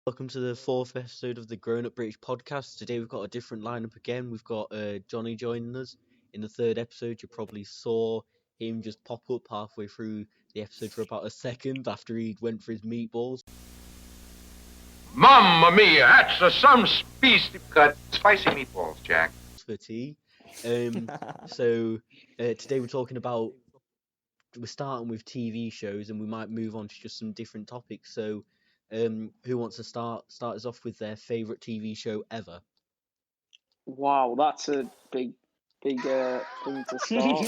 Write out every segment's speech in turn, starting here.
Welcome to the fourth episode of the Grown Up British podcast. Today we've got a different lineup again. We've got Jonny joining us. In the third episode, you probably saw him just pop up halfway through the episode for about a second after he went for his meatballs Mamma mia, that's some species. Got spicy meatballs, Jack. for tea. Today we're starting with TV shows, and we might move on to just some different topics. So, who wants to start us off with their favourite TV show ever? Wow, that's a big thing to start.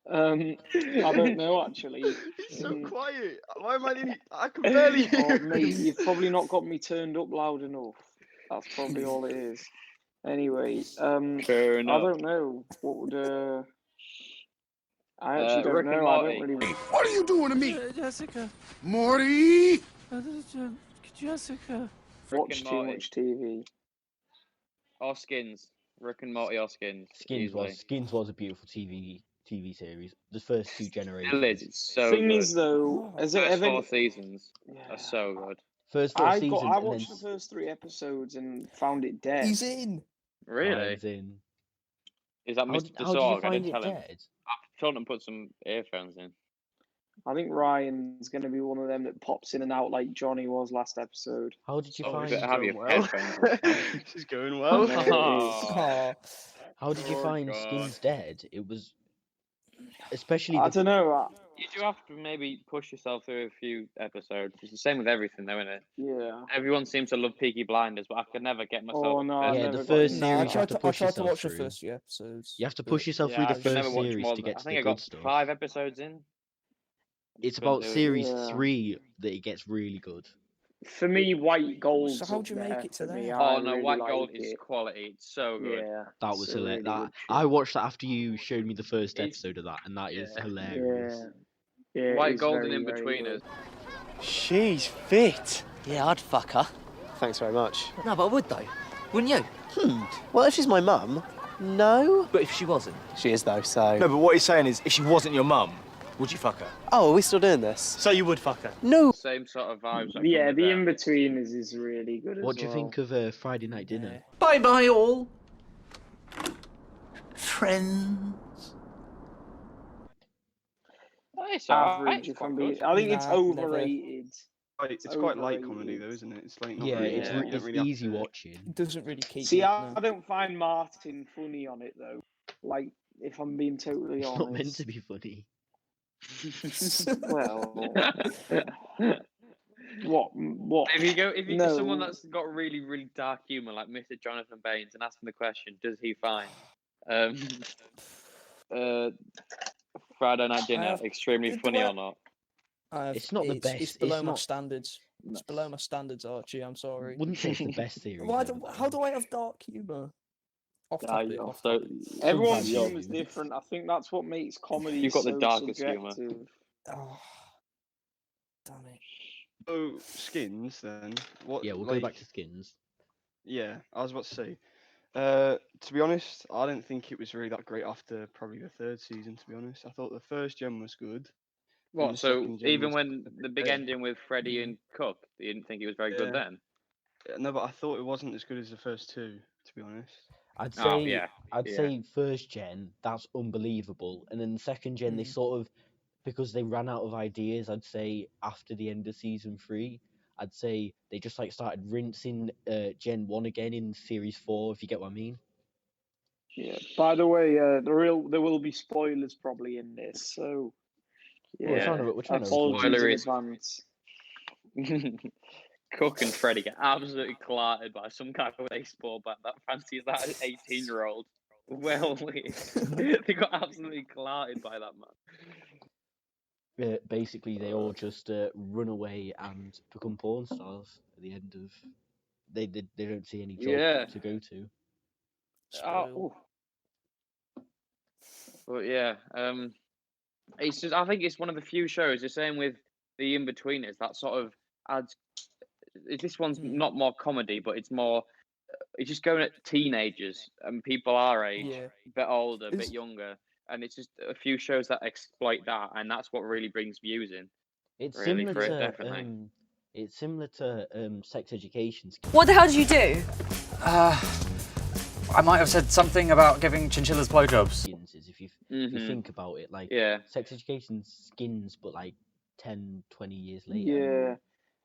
I don't know actually. He's so quiet. Why am I can barely hear Oh, him. mate, you've probably not got me turned up loud enough. That's probably all it is. Anyway, Fair I enough. don't know. What would I actually don't Rick and know. I Morty. don't really. What are you doing to me? Jessica. Morty! Jessica. Watch and too Morty. much TV. Or Skins. Rick and Morty or Skins. Skins was a beautiful TV series. The first two generations. Still is. It's so Thing good. is though, has it First ever? 4 seasons Yeah. are so good. First four seasons. I and watched then the first 3 episodes and found it dead. He's in. Really? Ryan's in. Is that How Mr. did you Sorg? I find didn't it tell him. dead? I told him to put some earphones in. I think Ryan's going to be one of them that pops in and out like Johnny was last episode. How did you Oh, find? you better have your well. headphones in. This is going well. Oh. How did you Oh, find God. Skins dead? It was, especially I the don't know. You do have to maybe push yourself through a few episodes. It's the same with everything, though, isn't it? Yeah. Everyone seems to love Peaky Blinders, but I could never get myself. Oh, no, into I Yeah, never the got first into No, I series you have tried to to push watch yourself the through. first few episodes. You have to but- push yourself Yeah, through I the could never first watch series more to than- get I to think the I good got stuff. 5 episodes in. It's Couldn't about do it. series Yeah. 3 that it gets really good. For me, White Gold. So how'd you make it to there? Oh no, White Gold is quality. It's so good. Yeah. That it's was a hilarious. really good show. I watched that after you showed me the first It's- episode of that, and that is yeah. hilarious. Yeah. Yeah. White it's Gold very, and In very Betweeners. good. She's fit. Yeah, I'd fuck her. Thanks very much. No, but I would though. Wouldn't you? Well, if she's my mum, no. But if she wasn't. She is, though, so... No, but what he's saying is, if she wasn't your mum, would you fuck her? Oh, are we still doing this? So you would fuck her? No. Same sort of vibes. that Yeah, come with the that. In Betweeners is really good as What do you well. think of Friday Night Dinner? Bye bye all. Friends. Oh, it's alright, Average, it's if quite I'm good. being. I think it's Nah, never. overrated. It's quite light overrated. comedy, though, isn't it? It's like not Yeah, really, it's, yeah, you don't it's really have easy to- watching. It doesn't really keep See, you. I don't find Martin funny on it though. Like, if I'm being totally It's honest. not meant to be funny. Well, what? If you No. someone that's got really, really dark humour, like Mr. Jonathan Baines, and ask him the question, does he find Friday Night Dinner have- extremely the funny way- or not? It's not the best. It's below it's my not, standards. It's below my standards, Archie. I'm sorry. wouldn't say it's the best series. Why ever, how though. do I have dark humour? Off Ah, topic. you're Off so- topic. Everyone's Sometimes, yeah. humour's different. I think that's what makes comedy You've got the so darkest humour. subjective. Oh, damn it. Oh, Skins, then. What, Yeah, we'll like, go back to Skins. Yeah, I was about to say. To be honest, I didn't think it was really that great after probably the 3rd season, to be honest. I thought the first gen was good. What? the So second gen even was when a bit the big better. ending with Freddie and Cook, you didn't think it was very good Yeah. then? No, but I thought it wasn't as good as the first 2, to be honest. I'd say, Oh, yeah, I'd yeah. say first gen, that's unbelievable, and then the second gen, they sort of, because they ran out of ideas. I'd say after the end of season 3, I'd say they just like started rinsing Gen 1 again in series 4, if you get what I mean. Yeah. By the way, there will be spoilers probably in this, so Well, we're yeah. trying to Apologies avoid in Spoilery. advance. Cook and Freddie get absolutely clattered by some kind of baseball bat that fancies that 18-year-old. Well, they got absolutely clattered by that man. basically they all just run away and become porn stars at the end of. They don't see any job Yeah. to go to. Spoil. But yeah, it's just I think it's one of the few shows. The same with the In Betweeners that sort of adds. This one's not more comedy, but it's more. It's just going at teenagers and people our age, Yeah. a bit older, a It's- bit younger, and it's just a few shows that exploit that, and that's what really brings views in. It's Really, similar for it, to definitely. It's similar to sex education. What the hell did you do? I might have said something about giving chinchillas blowjobs. If you think about it, like sex education skins, but like 10, 20 years later. Yeah.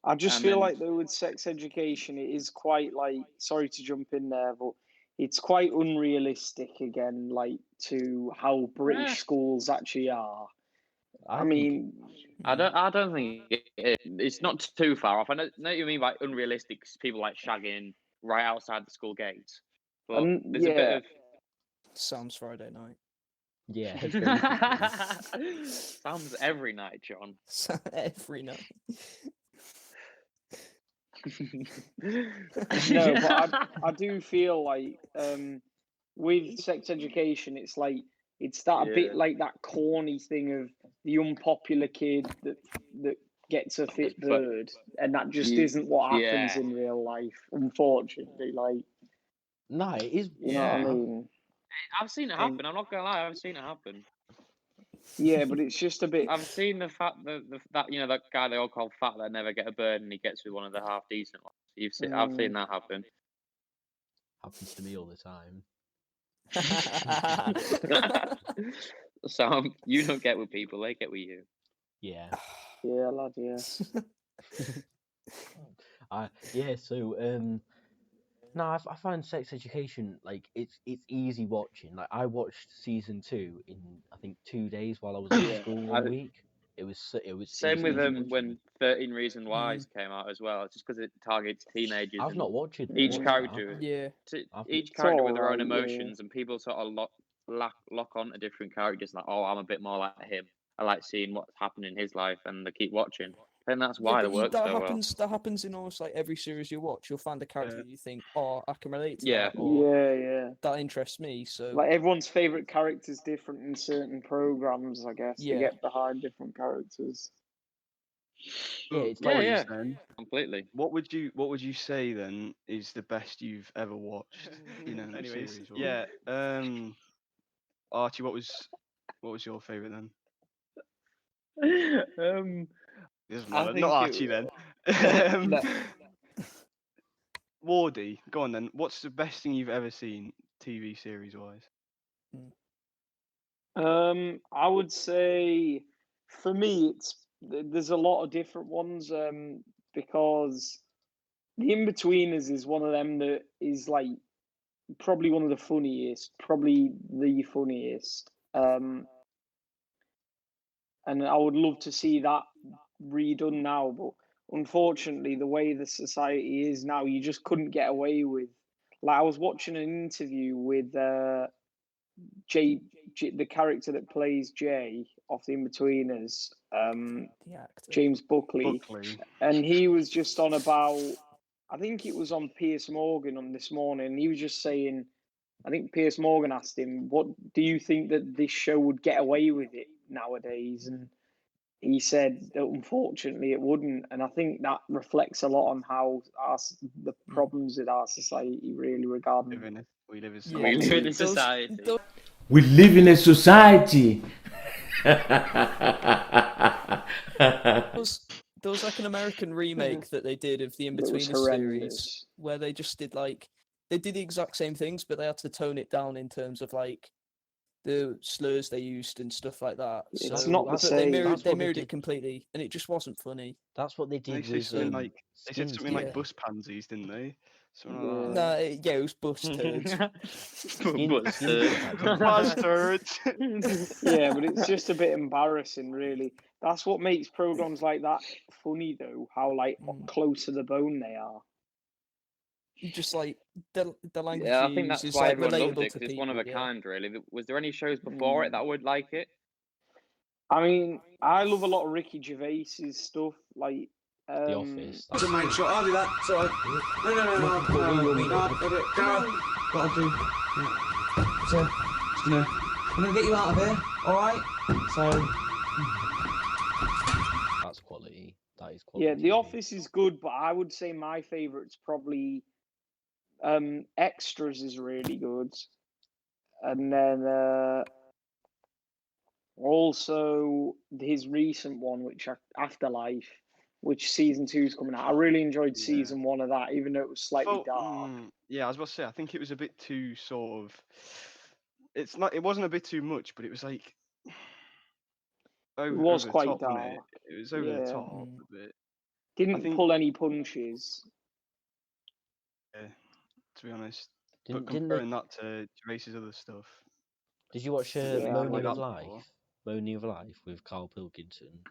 I just And feel then- like though with sex education, it is quite like, sorry to jump in there, but it's quite unrealistic again, like to how British schools actually are. I mean, I don't think it's not too far off. I know what you mean by unrealistic. 'Cause people like shagging right outside the school gates, but there's a bit of Sam's Friday night. Yeah. Sam's every night, John. Every night. no, but I do feel like with sex education, it's like it's that a bit like that corny thing of the unpopular kid that gets a fit bird, and that just isn't what happens in real life, unfortunately. Like, no, it is. You know what I mean? I've seen it happen. I'm not gonna lie, I've seen it happen. Yeah, but it's just a bit. I've seen the fact that that guy they all call fat that never get a bird, and he gets with one of the half decent ones. I've seen that happen. Happens to me all the time. So you don't get with people; they get with you. Yeah. Yeah, lad. Yeah. Yeah. So no, I find sex education like it's easy watching. Like I watched season 2 in I think 2 days while I was at school one week. It was Same with easy when 13 Reasons Why came out as well. It's just because it targets teenagers. I've not watched it. Each watched character, that. each character with their own emotions, and people sort of lock on to different characters. Like, oh, I'm a bit more like him. I like seeing what's happening in his life, and they keep watching. And that's why it works so well. That happens in almost like every series you watch. You'll find a character that you think, oh, I can relate to Yeah. that. Or, Yeah. That interests me. So Like everyone's favorite character's different in certain programs, I guess. Yeah. To get behind different characters. Yeah, completely. What would you say then is the best you've ever watched? Anyways, series? Yeah. Archie, what was your favorite then? Doesn't matter. Not Archie then. No. Wardy, go on then. What's the best thing you've ever seen, TV series wise? I would say for me, there's a lot of different ones. Because The In-Betweeners is one of them that is like probably one of the funniest, probably the funniest. And I would love to see that redone now, but unfortunately, the way the society is now, you just couldn't get away with. Like I was watching an interview with Jay, the character that plays Jay off The In-Betweeners, James Buckley, and he was just on about. I think it was on Piers Morgan on this morning. And he was just saying, I think Piers Morgan asked him, "What do you think that this show would get away with it nowadays?" And he said that unfortunately it wouldn't, and I think that reflects a lot on how the problems with our society really regarding. We live in society. We live in a society. There was like an American remake that they did of the In-Betweeners series, where they just did they did the exact same things, but they had to tone it down in terms of like the slurs they used and stuff like that. It's so, not the but same. They mirrored it completely, and it just wasn't funny. That's what they did They with said something Skins, like bus pansies, didn't they? Something like that. No, it was bus turds. Bus turds. Yeah, but it's just a bit embarrassing, really. That's what makes programs like that funny, though. How close to the bone they are. You just like the language. Yeah, I think that's why everyone relatable loved it, to because it's people, one of a yeah. kind, really. Was there any shows before it that would like it? I mean, I love a lot of Ricky Gervais's stuff, like The Office. Doesn't make sure I'll do that. It's alright. No, I've got it. Gotta do. Yeah. So, I'm gonna get you out of here. Alright? So. That's quality. That is quality. Yeah, The Office is good, but I would say my favourite's probably Extras is really good, and then also his recent one, which Afterlife. which season 2's coming out. I really enjoyed Yeah. season 1 of that, even though it was slightly Felt- dark. yeah, I was about to say, I think it was a bit too sort of. It wasn't a bit too much, but it was like. It was over the quite top, wasn't dark. it? It was over the Yeah. top a bit. Didn't think- pull any punches. Yeah, to be honest. Didn't But they- comparing that to Trace's other stuff. Did you watch Yeah, I Moaning like of that Life? before. Moaning of Life with Carl Pilkington.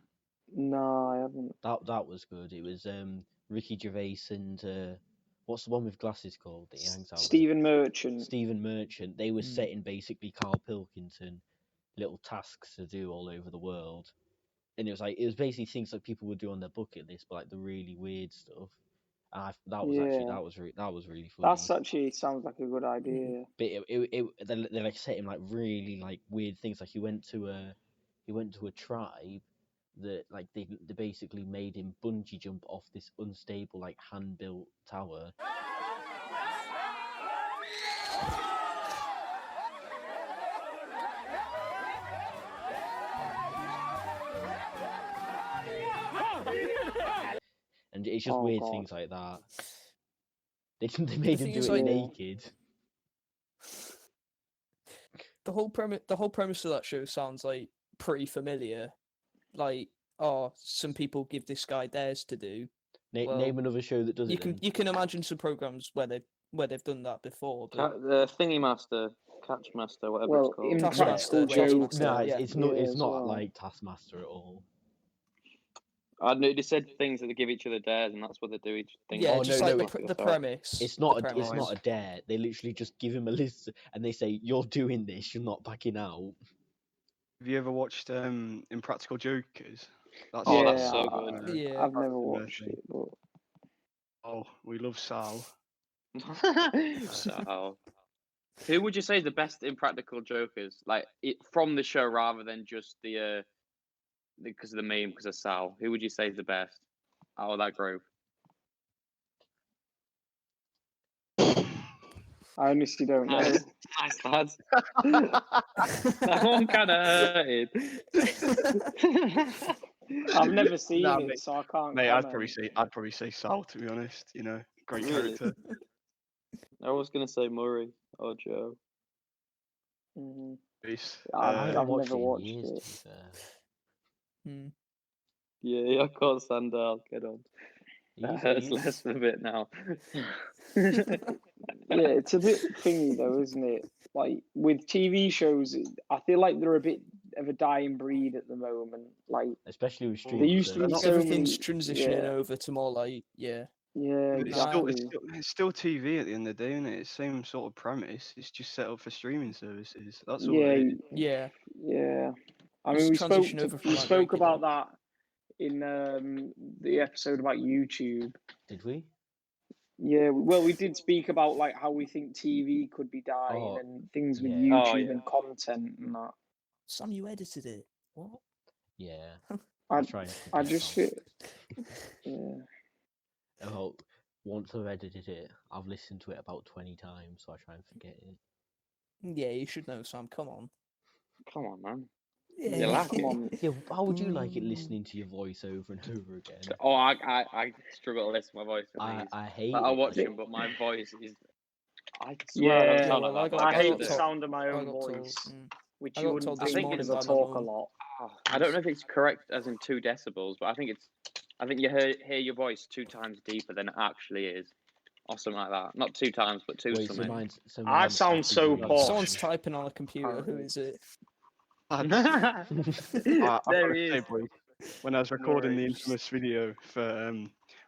No, I haven't. That was good. It was Ricky Gervais and what's the one with glasses called that he hangs out with? Stephen Merchant. Stephen Merchant. They were setting basically Carl Pilkington little tasks to do all over the world, and it was basically things that people would do on their bucket list, but like the really weird stuff. And that was really funny. That's actually sounds like a good idea. But they like set him like really like weird things. Like he went to a tribe that like they basically made him bungee jump off this unstable like hand built tower. And it's just weird things like that. They made him do it naked. The whole premise of that show sounds like pretty familiar. Like, some people give this guy dares to do. Name another show that does it. You can imagine some programs where they've done that before. But... The Thingy Master, Catch Master, whatever it's called. Taskmaster. No, it's not like Taskmaster at all. I know they said things that they give each other dares, and that's what they do each thing. Yeah, just the premise. It's not a dare. They literally just give him a list, and they say, "You're doing this. You're not backing out." Have you ever watched Impractical Jokers? That's so good. Yeah, I've never watched it, but we love Sal. Sal. Who would you say is the best Impractical Jokers? Like from the show, rather than just because of the meme, because of Sal. Who would you say is the best out of that group? I honestly don't know. Nice lads. That one kind of hurted. I've never seen it, so I can't. Mate, I'd probably say Sal, to be honest. You know, great character. I was gonna say Murray or Joe. Mm-hmm. I've never watched watched it. In years, it. to be fair. Yeah, I can't stand out. Get on. That hurts less for a bit now. Yeah, it's a bit thingy though, isn't it? Like with TV shows, I feel like they're a bit of a dying breed at the moment. Like especially with streaming. There used to be so everything's many, transitioning over to more like Yeah, But exactly. it's still TV at the end of the day, isn't it? It's the same sort of premise. It's just set up for streaming services. That's all. Yeah. I It's mean, we transition over from, like, spoke regular. about that in the episode about YouTube. Did we? Yeah, well, we did speak about like how we think TV could be dying and things with YouTube and content and that. Sam, you edited it. What? Yeah. I just feel. Yeah. I hope once I've edited it, I've listened to it about 20 times, so I try and forget it. Yeah, you should know, Sam. Come on. Come on, man. Yeah, You're laughing. Yeah, how would you like it listening to your voice over and over again? Oh, I struggle to listen to my voice. I hate I'll it. watch him, but my voice is. I swear, Yeah, I'm not I hate the sound of my own voice, which you wouldn't think because I talk a lot. I don't know if it's correct as in 2 decibels, but I think you hear your voice 2 times deeper than it actually is, or something like that. Not 2 times, but 2 something. I sound so posh. Someone's typing on a computer. Who is it? There he is. When I was recording the infamous video for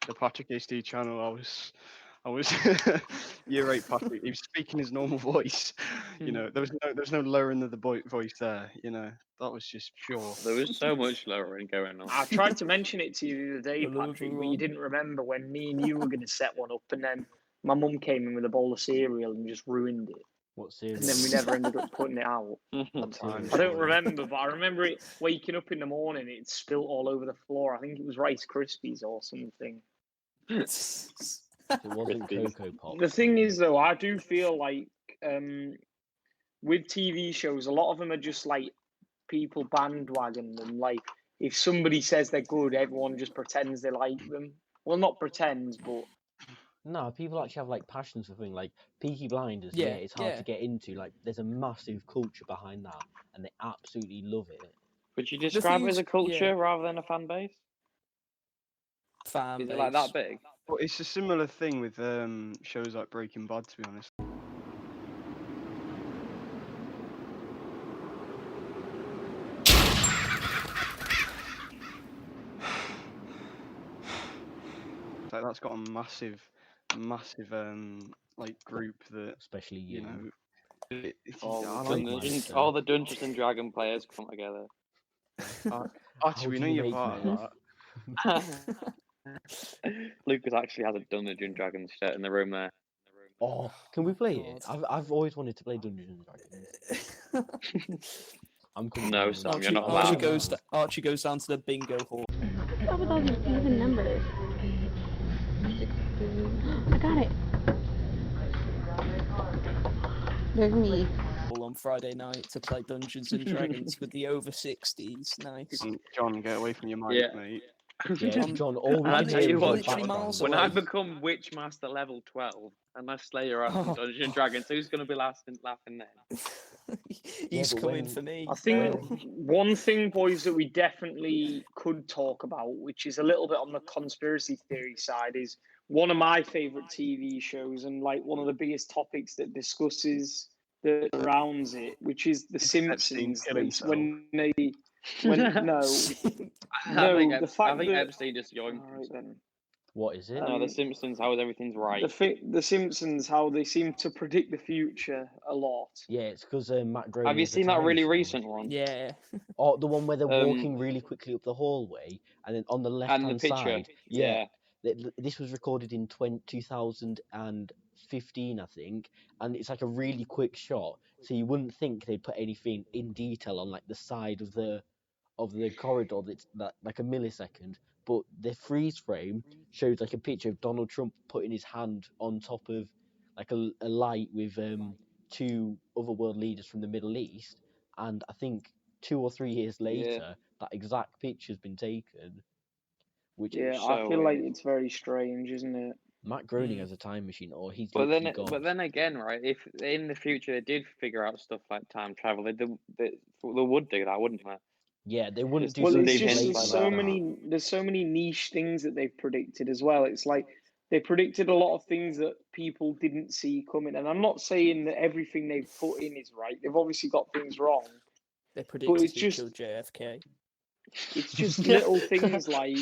the Patrick HD channel, I was year 8 Patrick. He was speaking his normal voice. You know, there was no lowering of the voice there. You know, that was just pure. There was so much lowering going on. I tried to mention it to you the other day, Patrick, but you didn't remember when me and you were going to set one up, and then my mum came in with a bowl of cereal and just ruined it. What cereal? And then we never ended up putting it out. I don't remember, but I remember it waking up in the morning, it spilt all over the floor. I think it was Rice Krispies or something. It wasn't Cocoa Pops. The thing is, though, I do feel like with TV shows, a lot of them are just like people bandwagon them. Like if somebody says they're good, everyone just pretends they like them. Well, not pretends, but No, people actually have like passions for things like Peaky Blinders. Yeah, It's hard yeah. to get into. Like, there's a massive culture behind that, and they absolutely love it. Would you describe it as a culture yeah. rather than a fan base? Fan Is base. it like that big? Well, it's a similar thing with shows like Breaking Bad, to be honest. Like that's got a massive like group that, Especially you know. All the Dungeons and Dragon players come together. Archie, we know you're part of that. Lucas actually has a Dungeons and Dragons shirt in the room there. Oh, can we play it? I've always wanted to play Dungeons and Dragons. I'm coming. No, Sam, you're not allowed. Archie goes down to the bingo hall. What's up with all these even numbers? I got it. There's me. On Friday night to play Dungeons and Dragons with the over 60s. Nice. John, get away from your mic, mate. Yeah, John, all we I can tell hear you is what, your background. when I become Witchmaster level 12 and I slay your ass in Dungeons and Dragons, who's going to be laughing then? He's coming for me. I think one thing, boys, that we definitely could talk about, which is a little bit on the conspiracy theory side, is one of my favourite TV shows and like one of the biggest topics that discusses that surrounds it, which is The Simpsons. When no, I the fact think that Epstein just joined. What is it? No, The Simpsons. How everything's right. The Simpsons, how they seem to predict the future a lot. Yeah, it's because Matt Groening. Have you seen that really recent one? Yeah. Oh, the one where they're walking really quickly up the hallway, and then on the left-hand side, yeah. This was recorded in 2015, I think, and it's like a really quick shot, so you wouldn't think they'd put anything in detail on like the side of the corridor that's like a millisecond, but the freeze frame shows like a picture of Donald Trump putting his hand on top of like a light with two other world leaders from the Middle East, and I think 2 or 3 years later that exact picture's been taken. Which I feel like it's very strange, isn't it? Matt Groening has a time machine, or he's But literally then again, right? If in the future they did figure out stuff like time travel, they would do that, wouldn't they? Yeah, they wouldn't do. Well, something it's just like so many. There's so many niche things that they've predicted as well. It's like they predicted a lot of things that people didn't see coming. And I'm not saying that everything they've put in is right. They've obviously got things wrong. They predicted he killed JFK. It's just little things like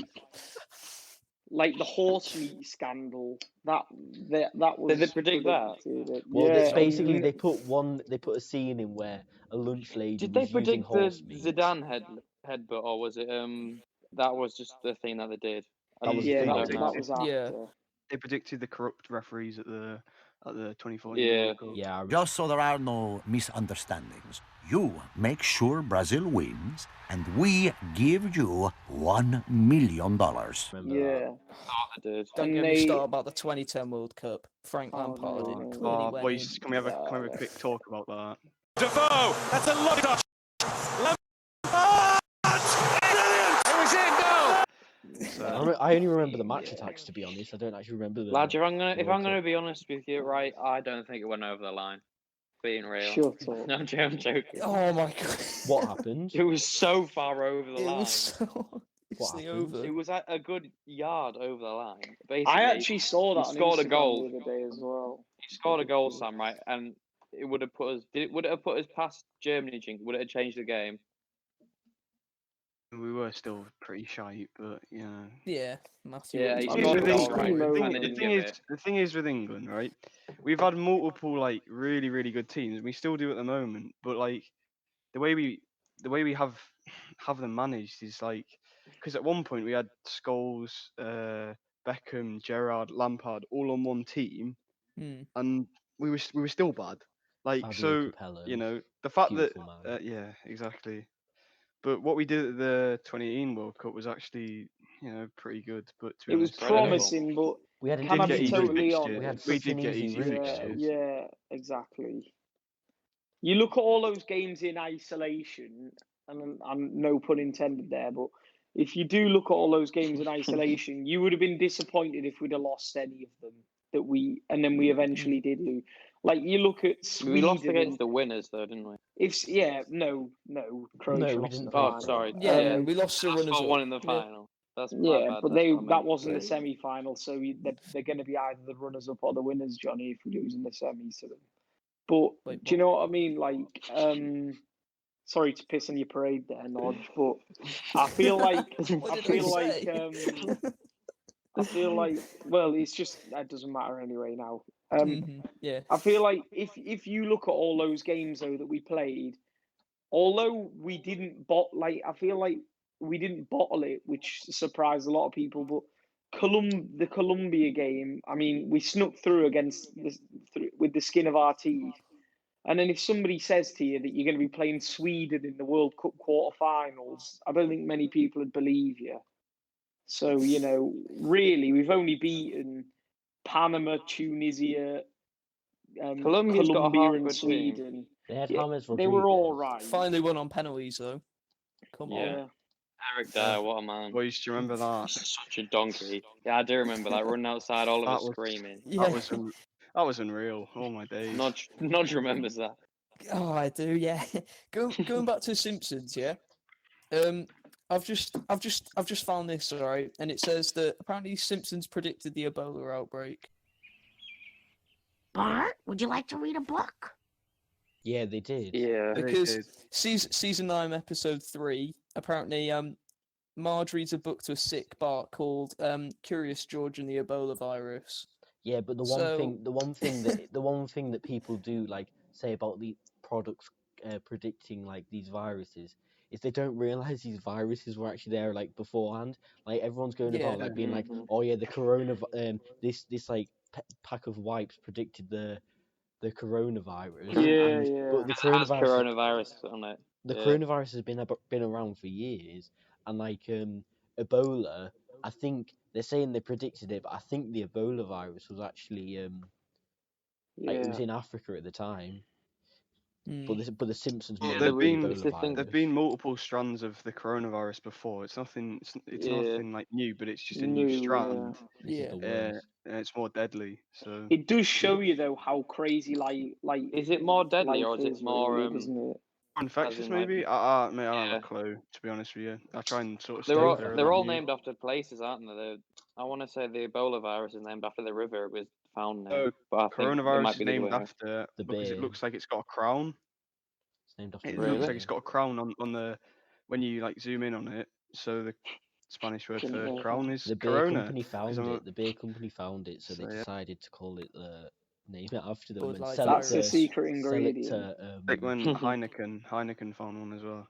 the horse meat scandal. That was. Did they predict that? Well, yeah, basically they put a scene in where a lunch lady. Did they predict the Zidane headbutt, or was it that was just the thing that they did? That was after. Yeah. They predicted the corrupt referees at the 2014 World Cup. Yeah. Just so there are no misunderstandings, you make sure Brazil wins, and we give you $1 million. Yeah. Don't get me started about the 2010 World Cup. Frank Lampard didn't clearly win. Boys, can we have a quick talk about that? Defoe, that's a lovely touch. Brilliant! It was in, no! I only remember the match attacks, to be honest. I don't actually remember the. Lad, if I'm gonna be honest with you, right, I don't think it went over the line. Being real. Shut up. No, I'm joking. Oh my god. What happened? It was so far over the line. It was a good yard over the line. Basically, I actually saw that. He scored a goal the other day as well. He scored a goal, Sam, right? And it would have put us. Would it have put us past Germany? Would it have changed the game? We were still pretty shite, but yeah, massive. Yeah, the thing is with England, right? We've had multiple like really, really good teams, and we still do at the moment. But like the way we have them managed is like, because at one point we had Scholes, Beckham, Gerrard, Lampard all on one team, and we were still bad. Like Fabio Capello, the fact that yeah, exactly. But what we did at the 2018 World Cup was actually, pretty good. But it was promising, but we had can I be totally honest? We did get easy fixtures. Yeah, exactly. You look at all those games in isolation, and no pun intended there, but if you do look at all those games in isolation, you would have been disappointed if we'd have lost any of them and then we eventually did lose. Like you look at Sweden. We lost against the winners, though, didn't we? No, Croatia lost in the final. Oh, sorry. Yeah, we lost the runners. One in the final. That's my yeah, bad. but that wasn't the Right. semi-final, so they're going to be either the runners-up or the winners, Johnny, if we lose in the semis to them. But do you know what I mean? Like, sorry to piss on your parade there, Nodge, but I feel like well, it's just that doesn't matter anyway now. Yeah. I feel like if you look at all those games though that we played, although we didn't I feel like we didn't bottle it, which surprised a lot of people. But the Colombia game, I mean, we snuck through with the skin of our teeth. And then if somebody says to you that you're going to be playing Sweden in the World Cup quarterfinals, I don't think many people would believe you. So, you know, really, we've only beaten Panama, Tunisia, Colombia's got a Colombia, half and good team. Sweden. They had Yeah, James they were all Rodriguez. right. Finally won on penalties, though. Come on. Yeah. Eric Dyer, what a man. Boys, do you remember that? Such a donkey. Yeah, I do remember that. Running outside, all of us screaming. That was unreal. Oh my days. Nodge remembers that. Oh, I do, yeah. Going back to Simpsons, yeah. I've just found this, alright, and it says that apparently Simpsons predicted the Ebola outbreak. Bart, would you like to read a book? Yeah, they did. Yeah, because season 9, episode 3, apparently Marge reads a book to a sick Bart called "Curious George and the Ebola Virus." Yeah, but the one thing that people do like say about the products predicting like these viruses is they don't realize these viruses were actually there like beforehand. Like everyone's going about like being like, oh yeah, the this like pack of wipes predicted the coronavirus. But the coronavirus on it. The coronavirus has been around for years, and like Ebola, I think they're saying they predicted it, but I think the Ebola virus was actually like it was in Africa at the time. But the Simpsons. There've been multiple strands of the coronavirus before. It's nothing. It's nothing like new, but it's just a new strand. Yeah. And it's more deadly. So it does show you though how crazy like is it more deadly or is it more really, isn't it? Infectious maybe? I don't have a clue, to be honest with you. I try and sort of they're all named after places, aren't they? I want to say the Ebola virus is named after the river it was found in. But I think coronavirus is be named after because it looks like it's got a crown. It's named after it looks like it's got a crown on the when you like zoom in on it. So the Spanish word for crown is the beer corona. company found it. The beer company found it, so they decided to call it name it after them. And sell that's it a secret ingredient. Like when Heineken found one as well.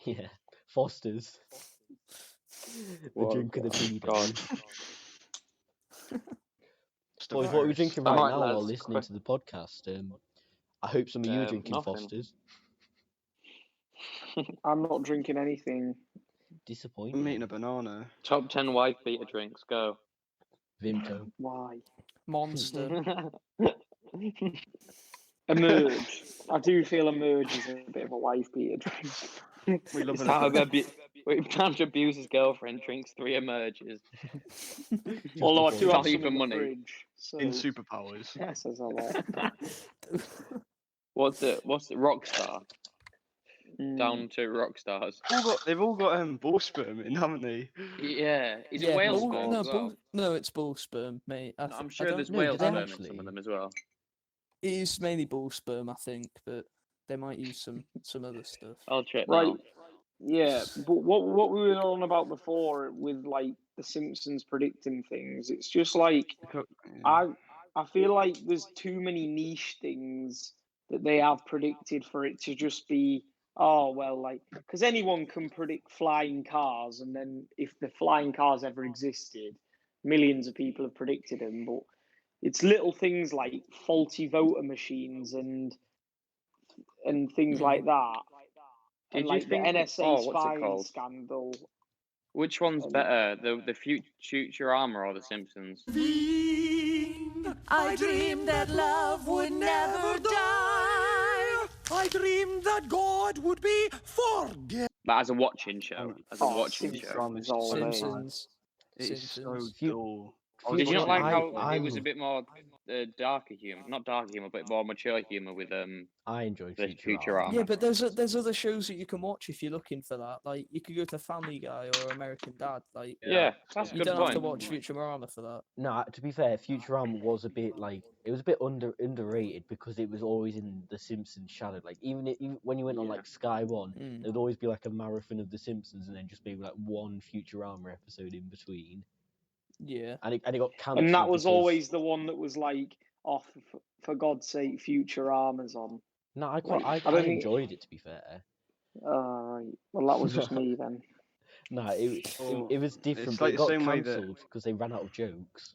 Yeah, Foster's. The drink of the PD. Boys, what are we drinking right now while listening to the podcast? I hope some of you are drinking Foster's. I'm not drinking anything. Disappointing. I'm eating a banana. Top 10 wife beater drinks, go. Vimto. Why? Monster. Emerge. I do feel Emerge is a bit of a wife beater drink. We love time to abuse his girlfriend, drinks 3 Emerges. Although I do have value some for in the money. fridge, so... In superpowers. That says a lot. What's the Rockstar? Down to rock stars. They've all got bull sperm in, haven't they? Yeah, is it whale sperm as well? No, it's bull sperm, mate. I'm sure there's whale sperm in some of them as well. It is mainly bull sperm, I think, but they might use some other stuff. I'll check. Right. Now. Yeah, but what we were on about before with like the Simpsons predicting things, it's just like I feel like there's too many niche things that they have predicted for it to just be because anyone can predict flying cars, and then if the flying cars ever existed, millions of people have predicted them. But it's little things like faulty voter machines and things like that. Did like you think the NSA what's it spying called? scandal? Which one's better, the Future Armor or the Simpsons? I dreamed that love would never die. I dreamed that God would be forgiven. Like, as a watching show. As a watching Simpsons show. all day. Simpsons. It is so Simpsons. dull. I was Did you not watching like it- how it was a bit more darker humor? Not darker humor, but more mature humor with I enjoyed the Futurama. Yeah, but there's other shows that you can watch if you're looking for that. Like you could go to Family Guy or American Dad. Like that's a you good don't point. have to watch Futurama for that. No, to be fair, Futurama was a bit like it was a bit underrated because it was always in the Simpsons shadow. Like even when you went on like Sky One, there'd always be like a marathon of the Simpsons, and then just maybe like one Futurama episode in between. Yeah, and it got cancelled. And that was because... always the one that was like, "Oh, for God's sake, Futurama's on." No, I enjoyed it, to be fair. Right. Well, that was just me then. No, it was different, It's but like it the got same way that- cancelled because they ran out of jokes.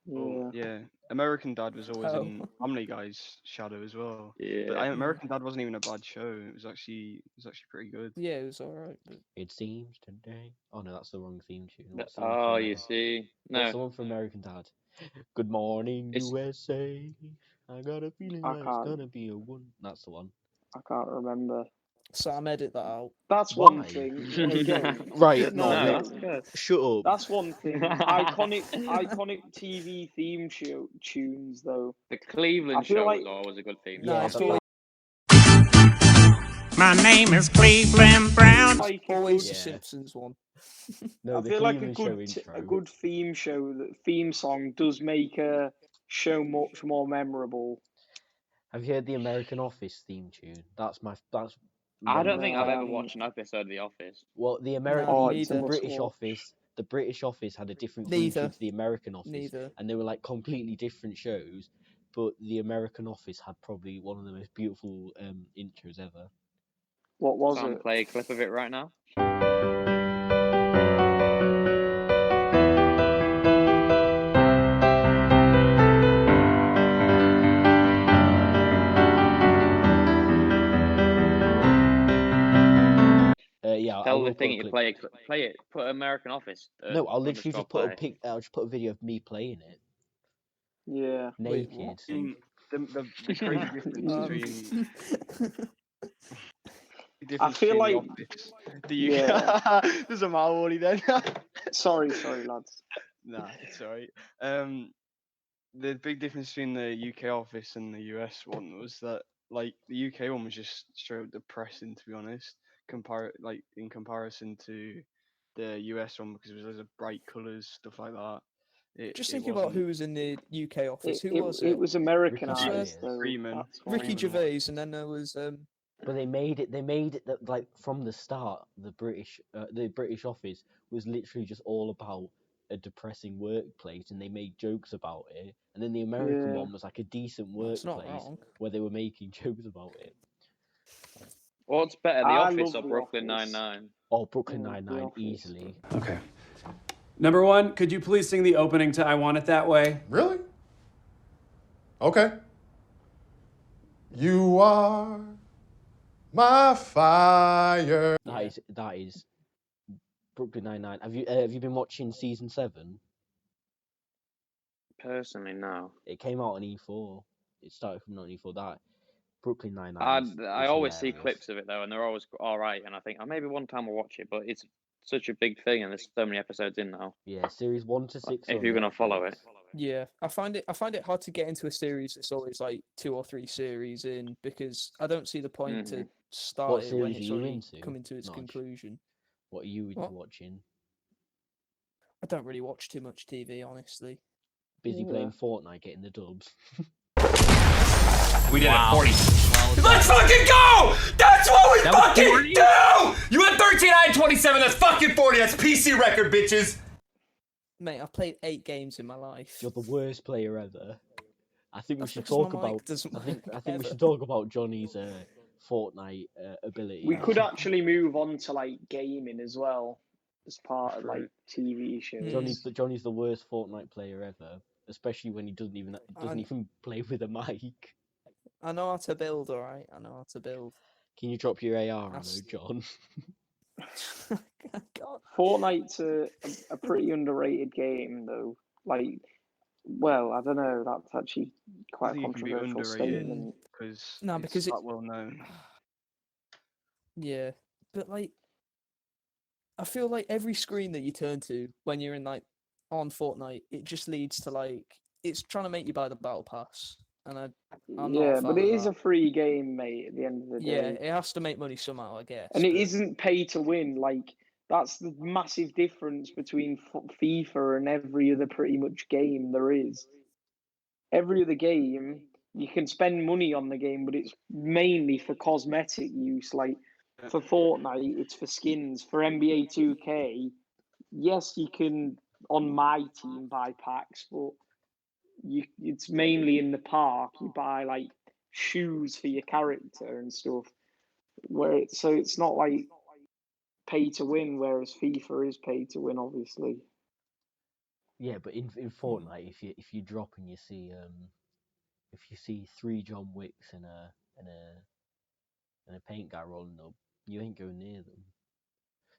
Yeah. Yeah, American Dad was always Oh. in Family Guy's shadow as well. Yeah. But American Dad wasn't even a bad show. It was actually pretty good. Yeah, it was alright. But... It seems today. Oh no, that's the wrong theme tune. What's the Oh, one for, you see. What's No. the one for American Dad? Good morning, USA. I got a feeling I that it's can't- gonna be a one. That's the one. I can't remember. Sam, edit that out. That's Why? one thing. Again, Right, no, no, that's good. Shut up. That's one thing. Iconic TV theme tunes, though. The Cleveland I feel show like- was always a good theme. No, Yeah, it's but always, My name is Cleveland Brown. like a always good- the Yeah. Simpsons one. No, I the feel like a Cleveland show good intro. a good theme show, the theme song does make a show much more memorable. Have you heard the American Office theme tune? That's I don't No, think I I've ever haven't. watched an episode of The Office. Well, the No, it's the a British must-watch. Office, the British Office had a different theme Neither. tune to the American Office, Neither. and they were like completely different shows. But the American Office had probably one of the most beautiful intros ever. What was Sam, it? play a clip of it right now. Yeah, I Tell will the thing put a you clip. play it. Put American Office. No, I'll literally just put play. I'll just put a video of me playing it Yeah. Wait, naked. The crazy difference Um, between I feel like yeah. There's a Maori then. sorry, lads. Nah, it's alright. The big difference between the UK office and the US one was that like the UK one was just straight up depressing, to be honest. In comparison to the US one, because it was loads of bright colours, stuff like that. Just thinking about who was in the UK office. Who was it? It was American Ricky artists, Gervais. though. Freeman. That's why. Ricky Gervais, and then there was But they made it that like from the start, the British Office was literally just all about a depressing workplace, and they made jokes about it. And then the American Yeah. one was like a decent That's not workplace wrong. where they were making jokes about it. What's better, The I Office love or The Brooklyn Office. Nine-Nine? Oh, Brooklyn The Nine-Nine, Office. easily. Okay. Number one, could you please sing the opening to I Want It That Way? Really? Okay. You are my fire. That is Brooklyn Nine-Nine. Have you been watching season 7? Personally, no. It came out on E4. It started from on E4. That Brooklyn Nine-Nine. I always see clips of it though, and they're always all right. And I think maybe one time I'll watch it, but it's such a big thing, and there's so many episodes in now. Yeah, series 1 to 6. If on you're gonna follow Netflix. it. yeah. I find it hard to get into a series that's always like 2 or 3 series in because I don't see the point to start What it when series it's are you already into, coming to its Nodge? conclusion. What are you into What? watching? I don't really watch too much TV, honestly. Busy Yeah. playing Fortnite, getting the dubs. We did it 40. Let's fucking go! That's what we That was fucking 40? do! You had 13, I had 27. That's fucking 40. That's PC record, bitches. Mate, I've played 8 games in my life. You're the worst player ever. I think we That's should because my talk mic about. doesn't I think work we ever. should talk about Johnny's Fortnite ability. We could actually move on to like gaming as well as part of like TV shows. Johnny's the worst Fortnite player ever, especially when he doesn't even play with a mic. I know how to build, alright? I know how to build. Can you drop your AR ammo, That's- John? God. Fortnite's a pretty underrated game, though. Like, well, I don't know. That's actually quite a You can be controversial underrated statement. because No, it's because not well known. Yeah, But like, I feel like every screen that you turn to when you're in like on Fortnite, it just leads to like it's trying to make you buy the battle pass, and I'm not a fan but it of is that. a free game, mate. At the end of the Yeah, day, it has to make money somehow, I guess. and it but... isn't pay to win. Like that's the massive difference between FIFA and every other pretty much game there is. Every other game, you can spend money on the game, but it's mainly for cosmetic use. Like for Fortnite, it's for skins. For NBA 2K, yes, you can on my team buy packs, but it's mainly in the park. You buy like shoes for your character and stuff. So it's not like pay to win, whereas FIFA is pay to win, obviously. Yeah, but in Fortnite, if you drop and you see 3 John Wicks and a paint guy rolling up, you ain't going near them.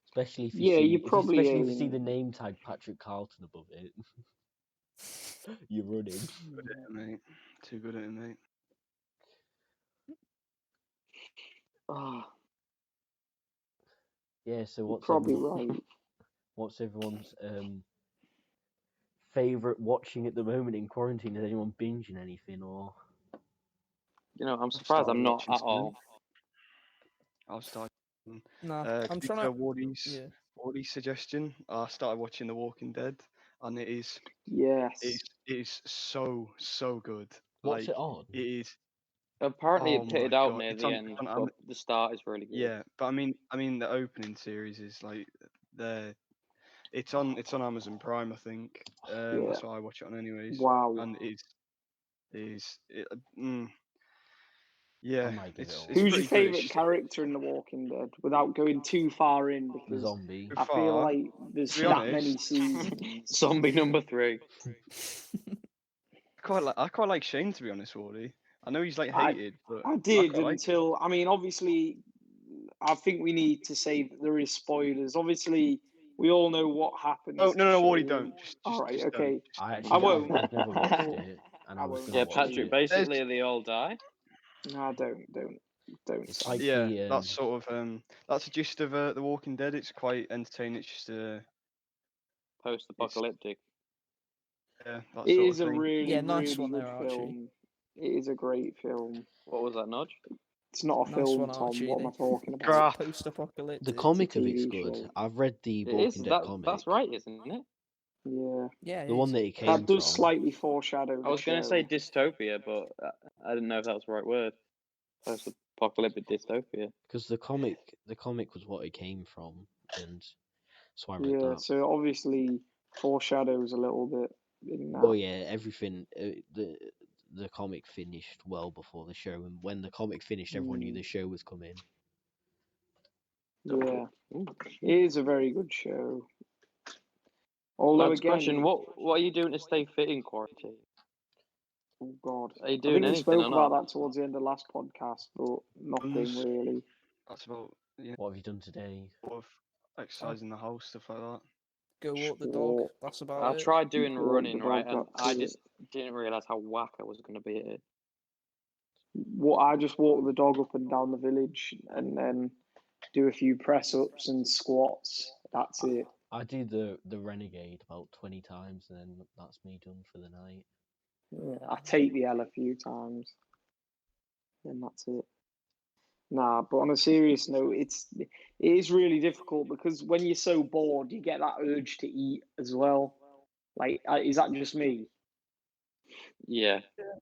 Especially if you if you see the name tag Patrick Carlton above it, you're running. Good at it, mate. Too good at it, mate. Yeah. So what's everyone's favorite watching at the moment in quarantine? Is anyone binging anything or? I'm surprised I'm not at all. I'll start. No, I'm trying to. Wardy's suggestion. I started watching The Walking Dead, and it is it is so good. What's it on? It is. Apparently, Oh it pitted my out God. near It's the on, end, it's on but the start is really good. Yeah, but I mean, the opening series is like it's on Amazon Prime, I think. That's why I watch it on, anyways. Wow. And yeah. I might give it a watch. Who's your favourite character in The Walking Dead? Without going too far in, because the zombie. I feel like there's that many seasons. Zombie number 3. I quite like Shane, to be honest, Wardy. I know he's like hated, but I did quite until I mean, obviously, I think we need to say that there is spoilers. Obviously, we all know what happens. Oh no, Wardy, don't. All right, just okay. I won't. I've never watched it, and I was gonna watch Patrick. it. Basically, they all die. No, don't. It's like that's sort of that's the gist of The Walking Dead. It's quite entertaining. It's just post-apocalyptic. Yeah, that it sort is of a thing. really, nice really one good there, Archie. film. It is a great film. What was that, Nudge? It's not a Nice film, one, Tom. Archie. What am I talking about? Post-apocalyptic. The comic of TV it's good. show. I've read the It Walking is. Dead comic. That's right, isn't it? Yeah. Yeah. The one that it came That does from. slightly foreshadow. I was going to say dystopia, but I didn't know if that was the right word. Post-apocalyptic dystopia. Because the comic was what it came from, and so I read that. So obviously foreshadows a little bit in that. Oh yeah, everything. The comic finished well before the show, and when the comic finished, everyone knew the show was coming. Yeah, it is a very good show. Although Last again, question: What are you doing to stay fit in quarantine? Oh God, Are you I doing think we anything spoke or about not? that towards the end of last podcast, but nothing really. That's about. Yeah. What have you done today? Sort of exercise in the house, stuff like that. Go walk the dog. That's about I it. tried doing Walk running, the right, dog, and that's I it. just didn't realize how whack I was going to be at it. I just walk the dog up and down the village, and then do a few press ups and squats. That's it. I do the renegade about 20 times, and then that's me done for the night. Yeah, I take the L a few times, and that's it. Nah, but on a serious note, it is really difficult because when you're so bored, you get that urge to eat as well. Like, is that just me? Yeah.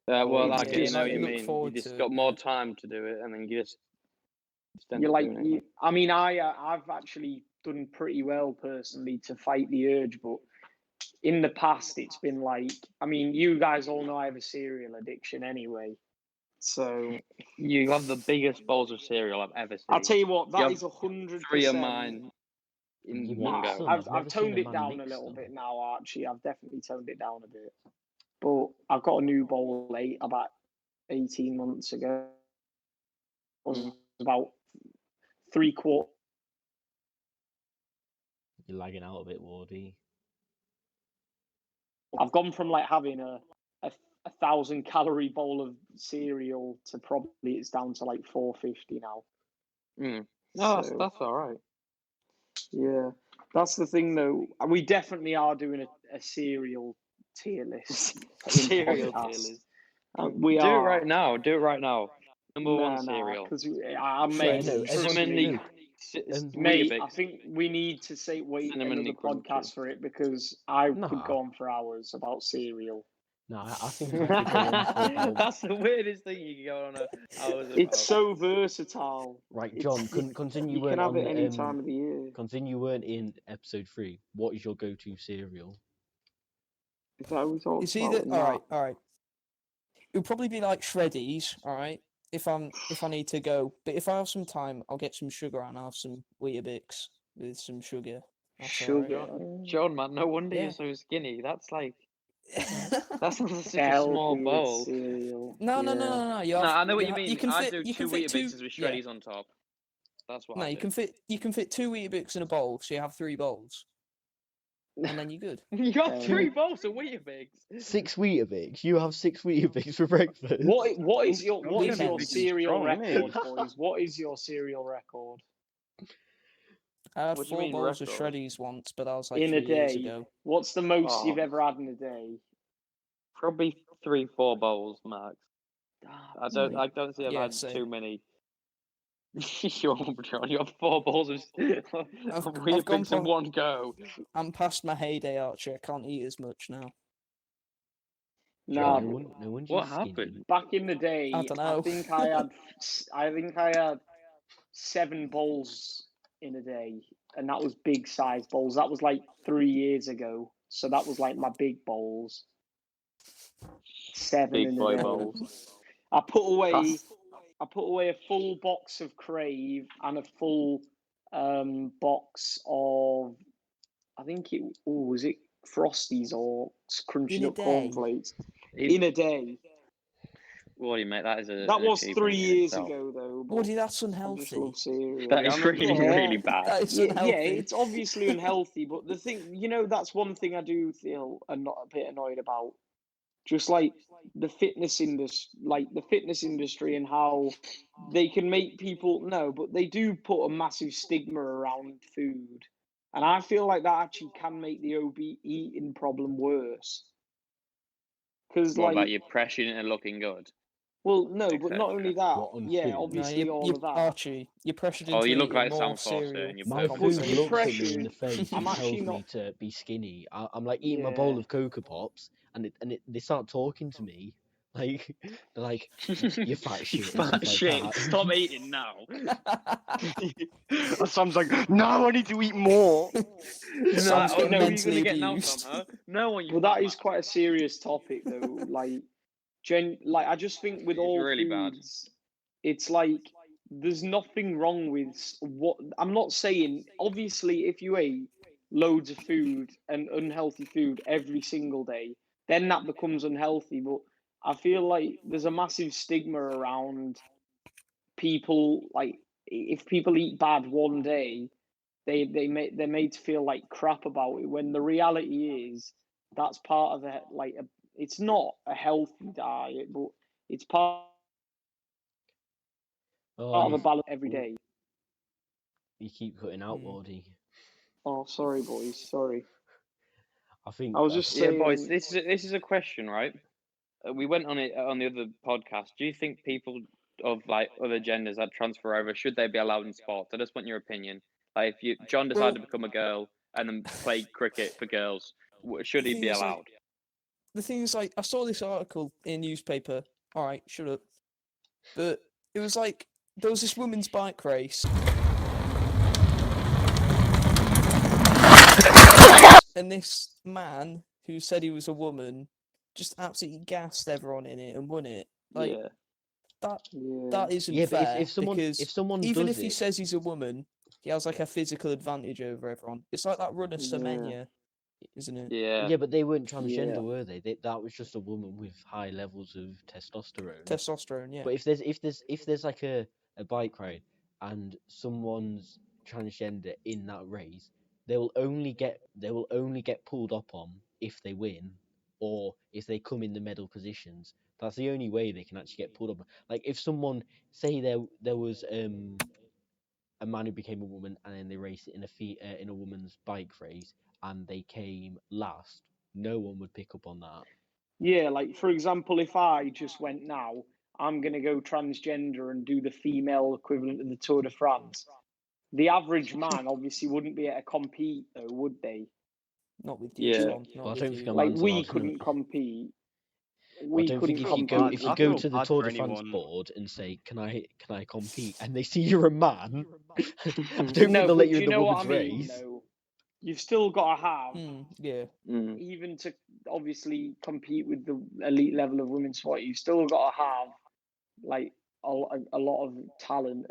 Well, I It's get just- what you look mean. You forward just to got it, more time to do it, and then you just end You're up like, doing it. I mean, I've actually done pretty well personally to fight the urge, but in the past, it's been like, I mean, you guys all know I have a cereal addiction anyway. So You have the biggest bowls of cereal I've ever seen. I'll tell you what, You that have is 100%. 3 of mine in You one mix go. them. I've I've never seen toned a it man down a mix little them. bit now, Archie. I've definitely toned it down a bit. But I've got a new bowl about 18 months ago. It was about 3/4. You're lagging out a bit, Wardy. I've gone from like having a 1,000-calorie bowl of cereal to probably it's down to like 450 now. No, So, that's all right. yeah, that's the thing though. We definitely are doing a cereal tier list. Cereal tier list. We do are. it right now. Do it right now. Number one cereal. because I mate, no, trust me, mate. I Weetabix. think we need to wait Cinnamon another Crunches. podcast for it because I could Nah. go on for hours about cereal. No, I think we could go on for about... That's the weirdest thing you can go on hours about. It's so versatile. Right, John, continue You weren't can have on it any time of the year. continue weren't in episode 3. What is your go-to cereal? Is that what we talked It's either about? all right. It'll probably be like Shreddies, all right. If I need to go, but if I have some time, I'll get some sugar and I'll have some Weetabix with some sugar. That's all right. Sugar. John, man, no wonder Yeah. you're so skinny. That's like that's such a Healthy small with bowl. cereal. No. Yeah. You have, No, I know what you you ha- mean. You can I fit. do You two can fit two. Weetabixes with Yeah. shreddies on top. That's what No, I you do. can fit. You can fit 2 Weetabix in a bowl, so you have 3 bowls, and then you're good. You got 3 bowls of Weetabix. 6 Weetabix? You have 6 Weetabix for breakfast? What is your Weekends. cereal Strong, innit? record, boys? What is your cereal record? I had What do you 4 mean bowls of record? Shreddies once, but that was like In a 3 years day. ago. What's the most Oh. you've ever had in a day? Probably 3-4 bowls max. I don't see I've Yeah, had same. too many. John, you have 4 bowls of I've gone Weetabix in from- one go. I'm past my heyday, Archie. I can't eat as much now. Nah, no wonder What you're skinny. happened? back in the day, I don't know. think I had 7 bowls in a day, and that was big size bowls. That was like 3 years ago, so that was like my big bowls. 7 Big in boy a day. bowls. I put away That's- a full box of Crave and a full box of, I think was it Frosties or Crunchy In a Nut day? cornflakes in a day. What do you make? That is That was 3 achievement in years itself. ago, though. Woody, that's I just unhealthy. love cereal. That is really, really bad. That is Yeah, unhealthy. it's obviously unhealthy, but the thing, that's one thing I do feel a bit annoyed about. Just like the fitness industry, and how they can make people but they do put a massive stigma around food, and I feel like that actually can make the eating problem worse. Because What about you pressuring it and looking good? well, no, but not only that. What, on Yeah, food? obviously No, all of that. Archie, you're pressured into Oh, you look eating like more Sam Forster cereal. and you're My put- food you're looks at me in the pressured. face I'm and actually tells me not. to be skinny. I'm like eating my bowl of Cocoa Pops, and they start talking to me, like they're like, "You fat shit." You and stuff fat like shit. that. Stop eating now. Sam's like, no, I need to eat more. Sam's no, getting no, you're mentally gonna get now, abused. Sam, huh? No one. Well, that is quite a serious topic, though. Like I just think with It's all really bad. foods, it's like there's nothing wrong with what I'm not saying. Obviously, if you ate loads of food and unhealthy food every single day, then that becomes unhealthy. But I feel like there's a massive stigma around people. Like if people eat bad one day, they're made to feel like crap about it. When the reality is that's part of it. It's not a healthy diet, but it's part of a balance every day. You keep cutting out, Wardy. Oh, sorry, boys. Sorry. I think I was just Yeah, saying. boys. This is a question, right? We went on it on the other podcast. Do you think people of like other genders that transfer over should they be allowed in sports? I just want your opinion. Like, if John decided to become a girl and then play cricket for girls, should he be allowed? The thing is, like, I saw this article in a newspaper. All right, shut up. But it was like there was this women's bike race, and this man who said he was a woman just absolutely gassed everyone in it and won it. Like, Yeah. that isn't Yeah, but fair. if someone even does if he it- says he's a woman, he has like a physical advantage over everyone. It's like that runner Semenya, isn't it? Yeah, but they weren't transgender, were they? That was just a woman with high levels of testosterone. Testosterone, yeah. But if there's like a bike ride and someone's transgender in that race, they will only get pulled up on if they win or if they come in the medal positions. That's the only way they can actually get pulled up. Like if someone say there was a man who became a woman, and then they raced it in a woman's bike race, and they came last. No one would pick up on that. Yeah, like for example, if I just went now, I'm gonna go transgender and do the female equivalent of the Tour de France. The average man obviously wouldn't be able to compete, though, would they? Not with you, Tom. Not with you. Like we couldn't compete. I don't think if you go to the Tour de France anyone. board and say, "Can I compete?" and they see you're a man, I don't think No, they'll but let you do in you the know what I women's mean? race. Though you've still got to have, Yeah. even to obviously compete with the elite level of women's sport. You've still got to have like a lot of talent,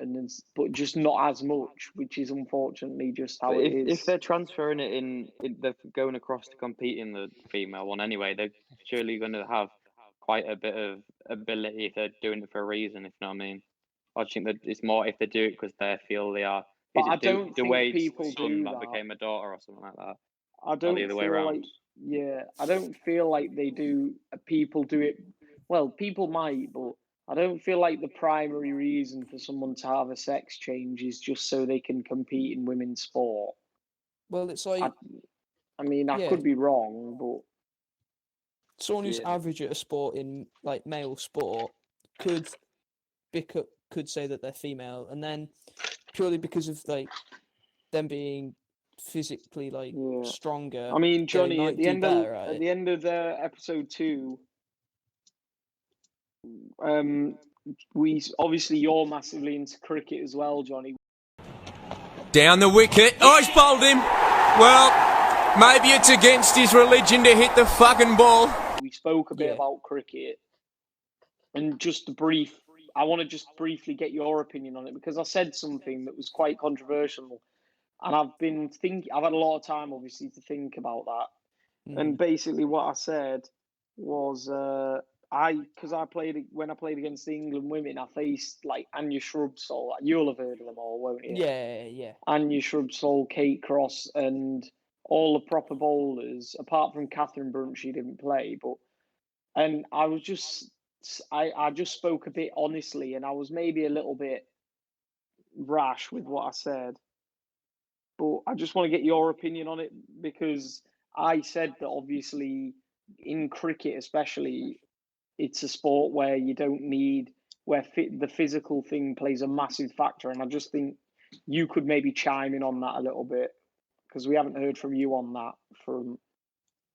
but just not as much, which is unfortunately just how But it is. if they're transferring it they're going across to compete in the female one anyway, they're surely going to have quite a bit of ability if they're doing it for a reason, if you know what I mean. I just think that it's more if they do it because they feel they are. But Is I it don't think Wade's people son do that that. became a daughter or something like that? I Or the don't other way feel like, around? I don't feel like they do. People do it. Well, people might, but I don't feel like the primary reason for someone to have a sex change is just so they can compete in women's sport. Well, it's like, I mean, I could be wrong, but someone who's average at a sport in like male sport could say that they're female, and then purely because of like them being physically like stronger. I mean, they Jonny, might do better at at it. the end of the episode 2, we obviously you're massively into cricket as well, Jonny. Down the wicket. Oh, he's bowled him. Well, maybe it's against his religion to hit the fucking ball. We spoke a bit about cricket, and I want to just briefly get your opinion on it because I said something that was quite controversial, and I've had a lot of time obviously to think about that. And basically what I said was when I played against the England women, I faced like Anya Shrubsole. You'll have heard of them all, won't you? Yeah. Anya Shrubsole, Kate Cross, and all the proper bowlers, apart from Catherine Brunt, she didn't play. And I was just, I just spoke a bit honestly, and I was maybe a little bit rash with what I said. But I just want to get your opinion on it because I said that obviously in cricket, especially, it's a sport where you don't need the physical thing plays a massive factor, and I just think you could maybe chime in on that a little bit because we haven't heard from you on that.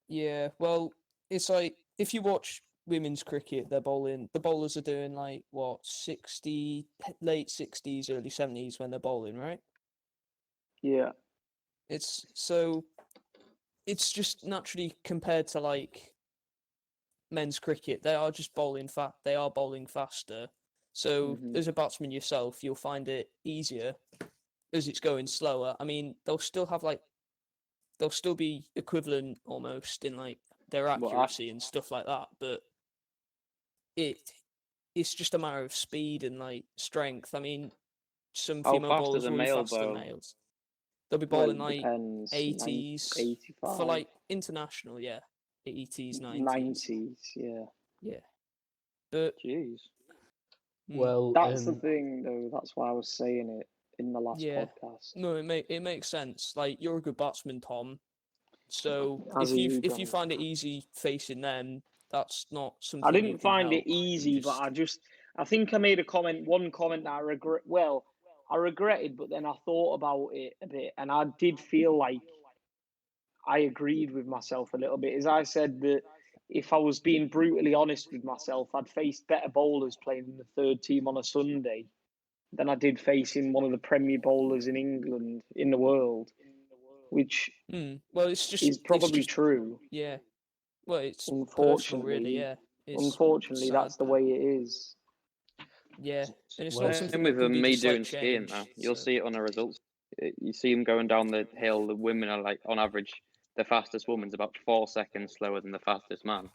Yeah, well, it's like if you watch women's cricket, the bowlers are doing like what 60, late 60s, early 70s when they're bowling, right? Yeah. It's just naturally compared to like men's cricket, they are just bowling they are bowling faster. So as a batsman yourself, you'll find it easier as it's going slower. I mean, they'll still be equivalent almost in like their accuracy and stuff like that, but it's just a matter of speed and like strength. I mean, some How female fast bowlers does a will be male faster than bowl? males. They'll be bowling like 80s 85. for like international, 80s, 90s, yeah. Yeah. But jeez. Well, that's the thing though. That's why I was saying it in the last yeah. podcast. No, it makes sense. Like you're a good batsman, Tom. So As if you find it easy facing them, that's not something I you didn't can find help. it easy, but I think I made one comment that I regret. Well, I regretted, but then I thought about it a bit, and I did feel like I agreed with myself a little bit. As I said that if I was being brutally honest with myself, I'd faced better bowlers playing in the third team on a Sunday than I did facing one of the premier bowlers in England in the world, which well, is probably true. Yeah. Well, it's personal, unfortunately, really. Yeah. Unfortunately, that's the way it is. Yeah, and it's Well, not something with that can be me just, doing like, skiing changed, now, you'll see it on the results. You see them going down the hill. The women are like, on average, the fastest woman's about 4 seconds slower than the fastest man.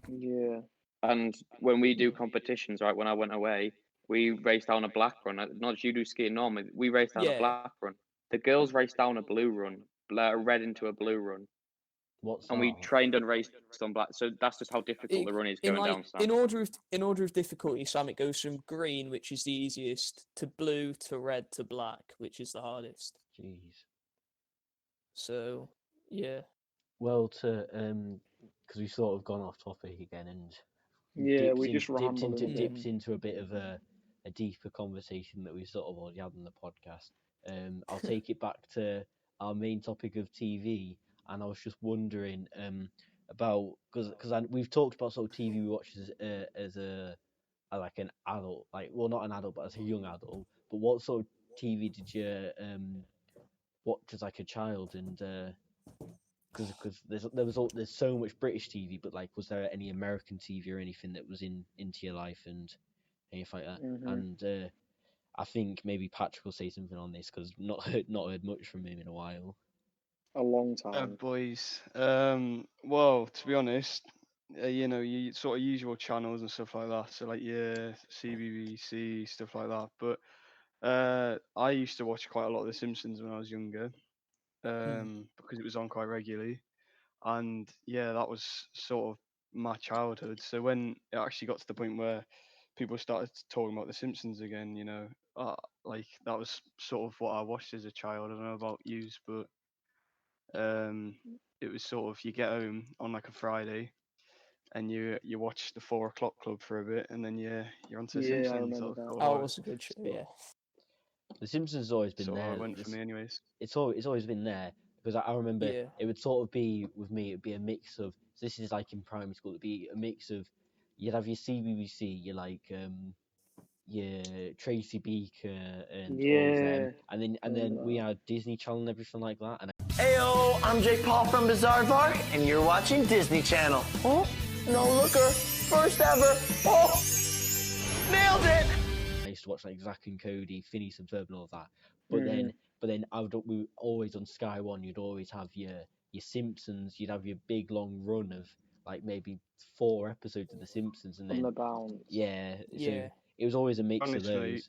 Yeah. And when we do competitions, right, when I went away, we raced down a black run. Not as you do skiing normally, we raced down a black run. The girls raced down a blue run, a red into a blue run. and we trained and raced on black. So that's just how difficult the run is going down. Sam. In order of difficulty, Sam, it goes from green, which is the easiest, to blue, to red, to black, which is the hardest. Jeez. So yeah. Well, because we've sort of gone off topic again, and dips into a bit of a deeper conversation that we sort of already had on the podcast. I'll take it back to our main topic of TV, and I was just wondering about because we've talked about sort of TV we watch as like an adult, like, well, not an adult, but as a young adult. But what sort of TV did you watch as like a child? And because there's so much British TV, but like, was there any American TV or anything that was into your life and anything like that? Mm-hmm. And I think maybe Patrick will say something on this because not heard much from him in a while. A long time. Boys. Well, to be honest, you sort of usual channels and stuff like that. So like CBBC, stuff like that. But I used to watch quite a lot of The Simpsons when I was younger, because it was on quite regularly. And yeah, that was sort of my childhood. So when it actually got to the point where people started talking about The Simpsons again, like that was sort of what I watched as a child. I don't know about yous, but it was sort of, you get home on like a Friday and you watch the 4 o'clock club for a bit, and then you're onto The Simpsons. I remember that. Oh, it was a good show, yeah. The Simpsons has always been sort there. It went for me anyways. It's always been there, because I remember it would sort of be, with me, it'd be a mix of, so this is like in primary school, it'd be a mix of, you'd have your CBBC, your Tracy Beaker and all of them, and then we had Disney Channel and everything like that. And Heyo, I'm Jake Paul from Bizarre Vark, and you're watching Disney Channel. Oh, no looker, first ever. Oh, nailed it. I used to watch like Zack and Cody, Phineas and Ferb, and all of that. But then we always on Sky One. You'd always have your Simpsons. You'd have your big long run of like maybe 4 episodes of The Simpsons, and then the bounce. So it was always a mix of those.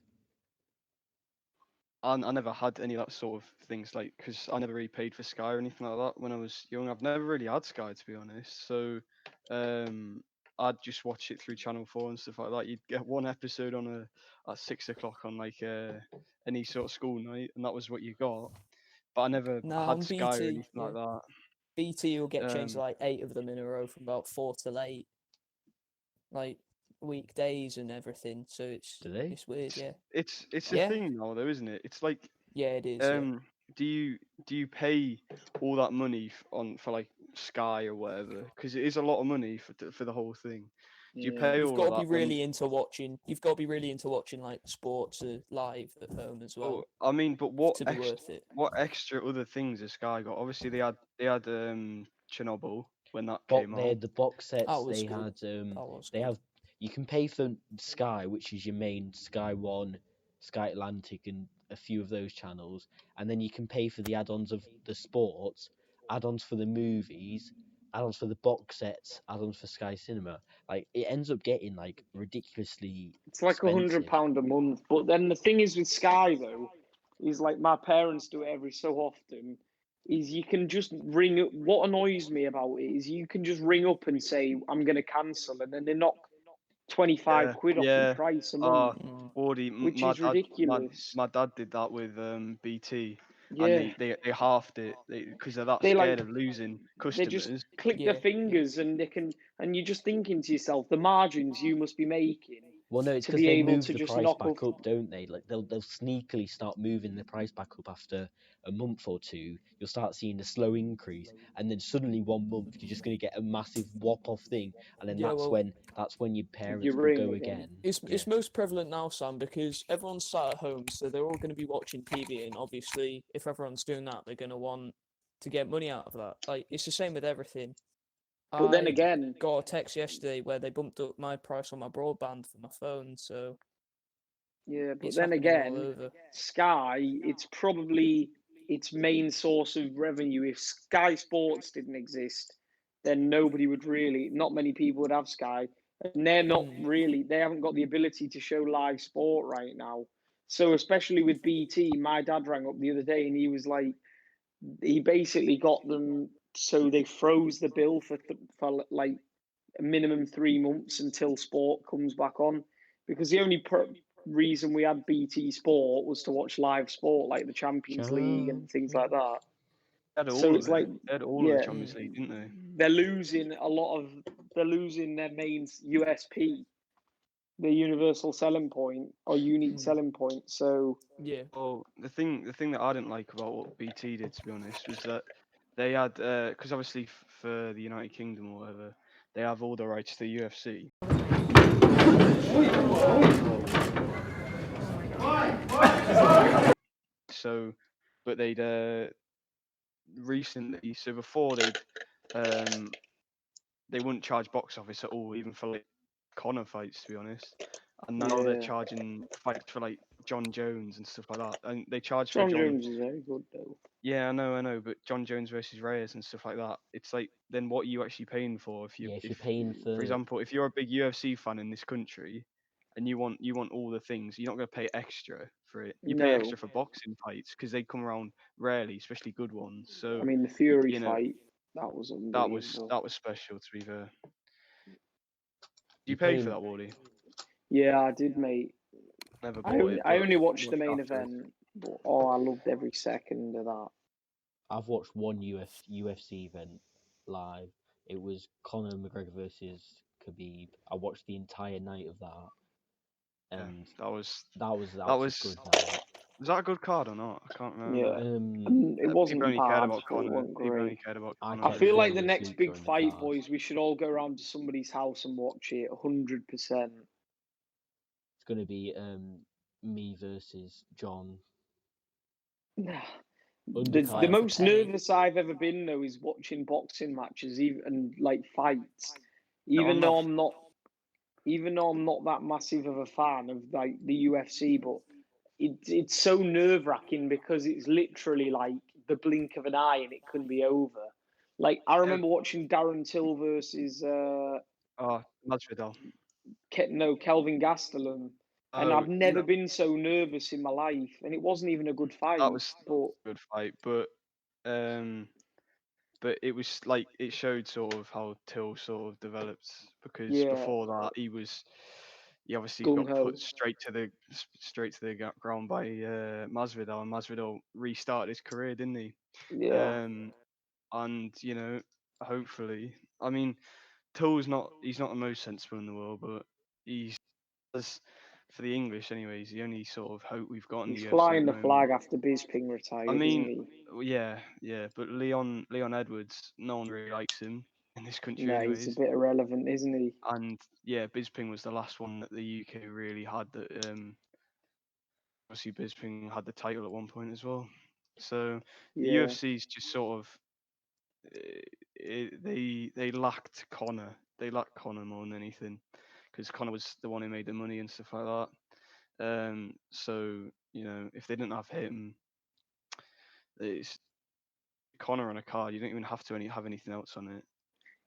I never had any of that sort of things, like, because I never really paid for Sky or anything like that when I was young. I've never really had Sky, to be honest. So I'd just watch it through Channel 4 and stuff like that. You'd get one episode on at 6 o'clock on like any sort of school night, and that was what you got. But I never had Sky or anything like that. BT will get changed like 8 of them in a row from about 4 till 8, like weekdays and everything. So it's weird, yeah. It's a thing now, though, isn't it? It's like, yeah, it is. Do you pay all that money for like Sky or whatever? Because it is a lot of money for the whole thing. Do you pay all of that? You've got to be really into watching. You've got to be really into watching like sports live at home as well. I mean, but what to be worth it? What extra other things has Sky got? Obviously, they had Chernobyl when that came out. They had the box sets. They have. You can pay for Sky, which is your main Sky One, Sky Atlantic, and a few of those channels, and then you can pay for the add-ons of the sports, add-ons for the movies, add-ons for the box sets, add-ons for Sky Cinema. Like, it ends up getting like ridiculously. It's like £100 a month. But then the thing is with Sky though, is like my parents do it every so often. Is you can just ring up. What annoys me about it is you can just ring up and say I'm going to cancel, and then they knock 25 quid off the price a month, which is ridiculous. My dad did that with BT, and they halved it because they're that scared of losing customers. They just click their fingers, and you're just thinking to yourself, the margins you must be making. Well, no, it's because they move the price back up, don't they? Like they'll sneakily start moving the price back up after a month or two. You'll start seeing a slow increase, and then suddenly 1 month you're just going to get a massive whop-off thing, and then that's when your parents will go again. It's most prevalent now, Sam, because everyone's sat at home, so they're all going to be watching TV, and obviously, if everyone's doing that, they're going to want to get money out of that. Like, it's the same with everything. But then again, got a text yesterday where they bumped up my price on my broadband for my phone. So yeah, but then again, Sky, it's probably its main source of revenue. If Sky Sports didn't exist, then not many people would have Sky, and they're not really. They haven't got the ability to show live sport right now. So especially with BT, my dad rang up the other day and he was like, he basically got them so they froze the bill for like a minimum 3 months until sport comes back on, because the only reason we had BT Sport was to watch live sport like the Champions League and things like that. They had all So of it's it. like, They had all of the Champions League, didn't they? they're losing their main USP, the universal selling point or unique selling point. So yeah. Well, the thing that I didn't like about what BT did, to be honest, was that they had because obviously for the United Kingdom or whatever, they have all the rights to the UFC. So, but they'd recently, so before they wouldn't charge box office at all, even for like Conor fights, to be honest. And now they're charging fights for like John Jones and stuff like that, and they charge for John Jones is very good though. Yeah, I know, but John Jones versus Reyes and stuff like that. It's like, then what are you actually paying for? If you're paying for example, if you're a big UFC fan in this country, and you want all the things, you're not going to pay extra for it. You pay extra for boxing fights because they come around rarely, especially good ones. So I mean, the Fury you know, fight, that was unbelievable. that was special, to be fair. Did you You're pay paying- for that, Wardy? Yeah, I did, mate. Never I bought it. I but only watched the watched main afterwards. event, but I loved every second of that. I've watched one UFC event live. It was Conor McGregor versus Khabib. I watched the entire night of that, and that was a good night. Was that a good card or not? I can't remember. Yeah, it wasn't People only bad, cared about but it Conor. wasn't People only great. cared about I Conor. I feel like the falling next asleep big during the fight, card. boys, we should all go around to somebody's house and watch it 100%. It's gonna be me versus John. The most nervous I've ever been though is watching boxing matches, even and like fights. Even though I'm not that massive of a fan of like the UFC, but it's so nerve wracking because it's literally like the blink of an eye and it can be over. Like I remember watching Darren Till versus Masvidal. Kelvin Gastelum. And I've never been so nervous in my life, and it wasn't even a good fight. That was a good fight, but it was like, it showed sort of how Till sort of developed, because before that he obviously got put straight to the ground by Masvidal, and Masvidal restarted his career, didn't he? Yeah. And you know, hopefully, I mean, he's not the most sensible in the world, but for the English anyway, he's the only sort of hope we've got in He's the UFC flying at the the flag moment. after Bisping retired, I mean, isn't he? yeah, but Leon Edwards, no one really likes him in this country, No, anyways. he's a bit irrelevant, isn't he? And yeah, Bisping was the last one that the UK really had. That obviously Bisping had the title at one point as well. So the UFC's just sort of they lacked Conor. They lacked Conor more than anything, because Conor was the one who made the money and stuff like that. So you know, if they didn't have him, it's Conor on a card. You don't even have to have anything else on it.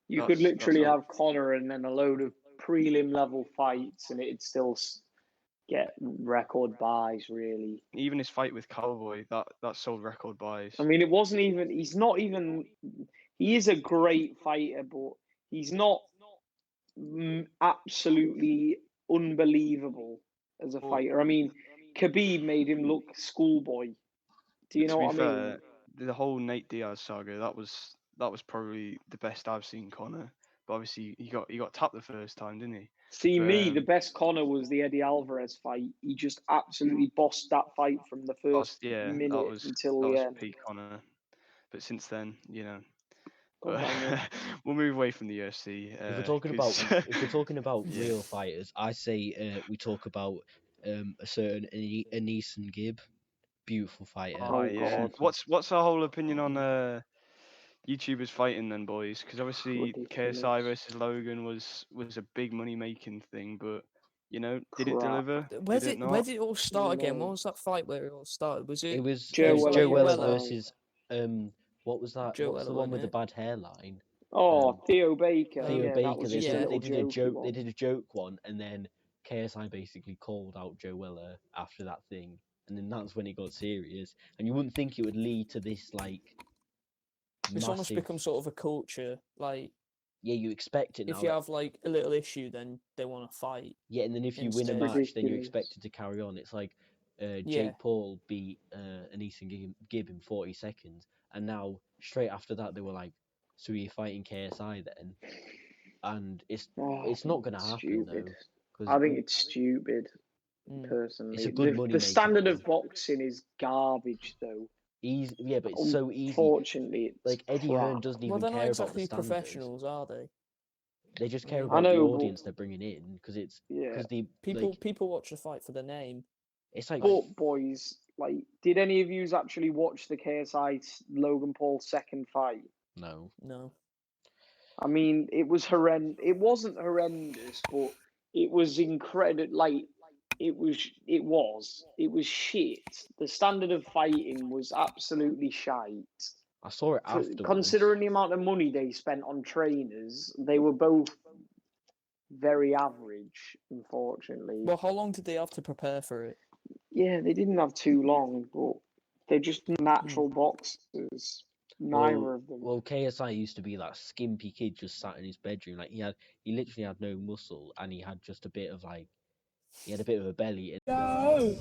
You could literally have Conor and then a load of prelim level fights, and it'd still get record buys. Really, even his fight with Cowboy, that sold record buys. I mean, it wasn't even. He's not even. He is a great fighter, but he's not absolutely unbelievable as a fighter. I mean, Khabib made him look schoolboy. Do you know what I mean? To be fair, the whole Nate Diaz saga, that was probably the best I've seen Conor. But obviously he got tapped the first time, didn't he? See, the best Conor was the Eddie Alvarez fight. He just absolutely bossed that fight from the first minute until the end. Peak Conor. But since then, you know, we'll move away from the UFC. If we're talking about real fighters, I say we talk about a certain Anise and Gibb, beautiful fighter. Oh yeah. What's our whole opinion on YouTubers fighting then, boys? Because obviously KSI versus Logan was a big money making thing, but you know, did it deliver? Where did it all start again? What was that fight where it all started? Was it? It was Joe Weller versus what was that? What's the one with the bad hairline? Oh, Theo Baker. Theo Baker. They did a joke one, and then KSI basically called out Joe Weller after that thing, and then that's when it got serious. And you wouldn't think it would lead to this like It's almost massive. become sort of a culture. Like, Yeah, you expect it now. if you have like a little issue, then they want to fight. Yeah, and then if you win a instead. match, then you're Ridiculous. expected to carry on. It's like Yeah. Jake Paul beat Anison Gibb in 40 seconds, and now straight after that they were like, "So you're fighting KSI then?" And it's not going to happen Stupid. though. I think it's stupid, personally. It's a good money the maker, standard though. of boxing is garbage, though. Yeah, but it's so easy. Unfortunately, it's like Eddie crap. Hearn doesn't even Well, they're not care about the exactly standards. professionals, are they? They just care I about know, the but- audience they're bringing in because it's because the People watch the fight for the name. It's like, But boys, like, did any of you actually watch the KSI Logan Paul second fight? No. I mean, it was horrendous. It wasn't horrendous, but it was incredible. Like, it was shit. The standard of fighting was absolutely shite. I saw it afterwards. Considering the amount of money they spent on trainers, they were both very average, unfortunately. Well, how long did they have to prepare for it? Yeah, they didn't have too long, but they're just natural boxers. Neither of them. Well, KSI used to be that skimpy kid just sat in his bedroom. Like he literally had no muscle, and he had just a bit of a belly.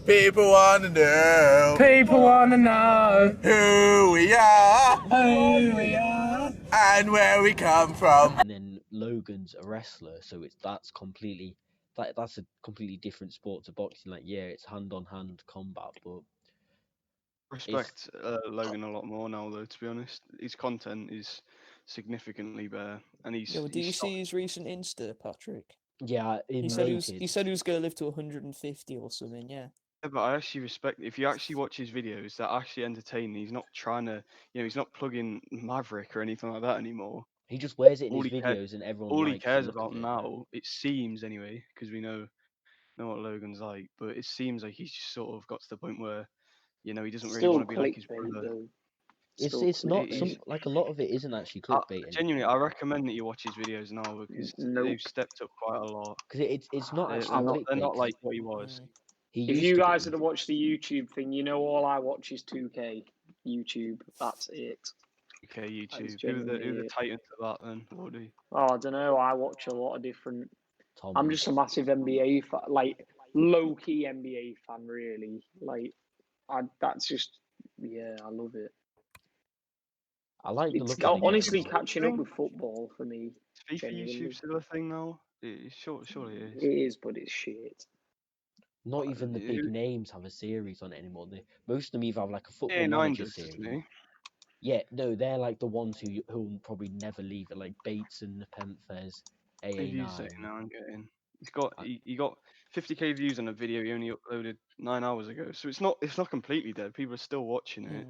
People wanna know. People wanna know who we are. And where we come from. And then Logan's a wrestler, so that's a completely different sport to boxing. Like, yeah, it's hand-on-hand combat, but Respect Logan a lot more now, though. To be honest, his content is significantly better, and he's. Yeah, well, do you see his recent Insta, Patrick? Yeah, he said he was going to live to 150 or something. Yeah. Yeah, but I actually respect if you actually watch his videos, they're actually entertaining. He's not trying to, he's not plugging Maverick or anything like that anymore. He just wears it in All his he videos, and everyone all likes he cares to look about at it. now, it seems anyway, because we know what Logan's like, but it seems like he's just sort of got to the point where, he doesn't really Still want to be like his clickbait, brother. though. It's not like a lot of it isn't actually clickbait. Genuinely, I recommend that you watch his videos now because they've stepped up quite a lot. Because it's not actually clickbait. They're not like what he was. If you guys had to watch the YouTube thing, all I watch is 2K YouTube. That's it. Okay, YouTube. genuinely Who the it. titans of that then? What do you? Oh, I don't know. I watch a lot of different. I'm just a massive NBA fan, like low key NBA fan, really. Like, that's just I love it. I like the It's look of the honestly game. catching up with football for me. FIFA genuinely. YouTube still a thing now? Surely it is. It is, but it's shit. Not even the big names have a series on it anymore. Most of them either have like a football Yeah, manager does, series. doesn't he? Yeah, no, they're like the ones who will probably never leave it, like Bates and Nepenthes, AA9. Now I'm getting. He got 50k views on a video he only uploaded 9 hours ago. So it's not completely dead. People are still watching it.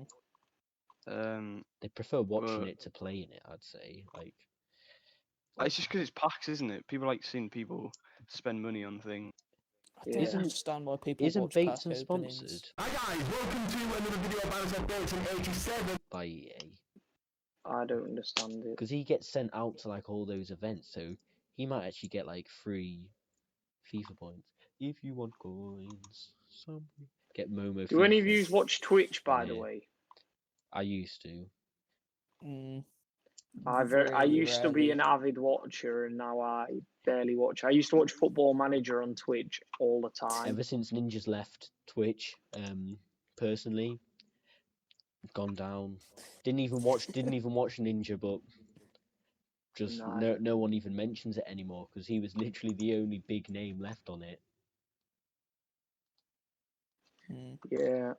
They prefer watching it to playing it, I'd say. Like it's just because it's packs, isn't it? People like seeing people spend money on things. I don't understand why people Isn't watch Bates pack and openings. sponsored Hi guys, welcome to another video about Bates in 87. by EA? I don't understand it. Because he gets sent out to like all those events, so he might actually get like free FIFA points if you want coins. Get Momo. Do any of you watch Twitch, by the way? I used to. I used to be an avid watcher, and now I barely watch. I used to watch Football Manager on Twitch all the time. Ever since Ninja's left Twitch, personally, gone down. Didn't even watch Ninja, but just no one even mentions it anymore because he was literally the only big name left on it. Yeah,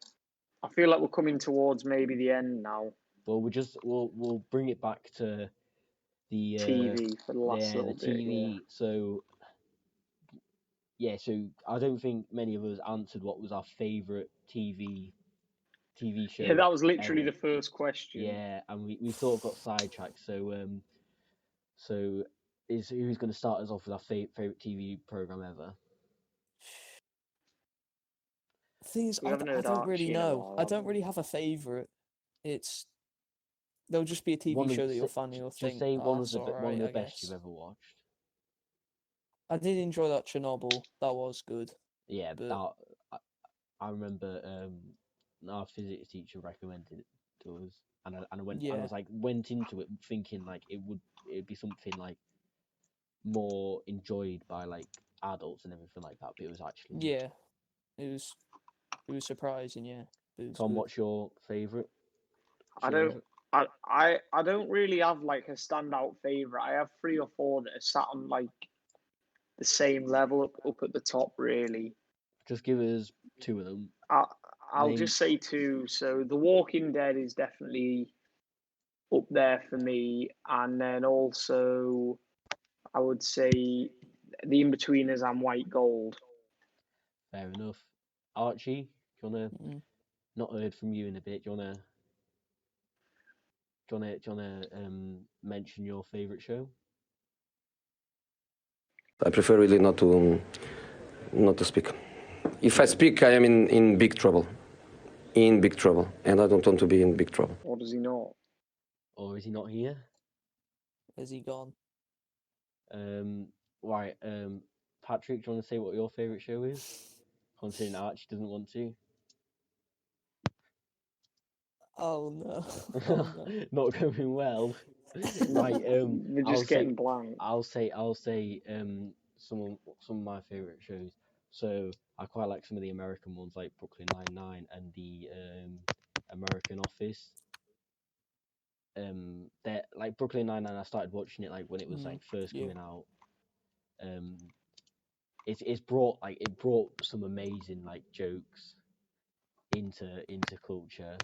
I feel like we're coming towards maybe the end now. Well, we'll bring it back to the TV for the last little the bit. TV. So so I don't think many of us answered what was our favorite TV show. Yeah, that was literally ever. the first question. Yeah, and we sort of got sidetracked. So who's going to start us off with our favorite TV program ever? Things I don't really know. I don't really have a favorite. There'll just be a TV show that you'll find you'll think. Just say one of the I best guess. you've ever watched. I did enjoy that Chernobyl. That was good. Yeah, I remember our physics teacher recommended it to us. and I went Yeah. and I was like went into it thinking like it'd be something like more enjoyed by like adults and everything like that, but it was actually not. Yeah, it was surprising. Yeah, it was Tom, good. what's your favourite? I don't really have like a standout favorite. I have 3 or 4 that are sat on like the same level up at the top. Really, Just give us 2 of them. I'll Name- just say 2. So The Walking Dead is definitely up there for me, and then also I would say The In-Betweeners and White Gold. Fair enough. Archie, do you wanna? Not heard from you in a bit. Do you wanna mention your favourite show? I prefer really not to speak. If I speak, I am in big trouble. In big trouble. And I don't want to be in big trouble. Or does he not? Or is he not here? Is he gone? Right. Patrick, do you want to say what your favourite show is? Considering Archie doesn't want to. Oh no. Oh, no. Not going well. Right. We're just getting blank. I'll say some of my favourite shows. So I quite like some of the American ones like Brooklyn Nine-Nine and the American Office. That like Brooklyn Nine-Nine, I started watching it like when it was like first coming out. It brought some amazing like jokes into culture.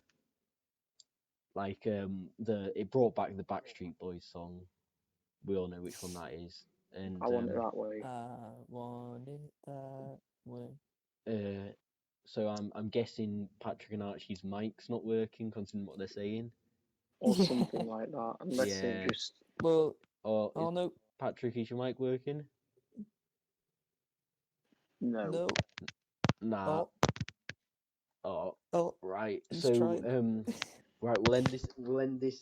Like it brought back the Backstreet Boys song. We all know which one that is. And I want it that way. I want it that way. So I'm guessing Patrick and Archie's mic's not working, considering what they're saying. Or something like that, unless they just... Well, or no. Patrick, is your mic working? No. Nah. Oh. Right. He's So trying. right, we'll end this.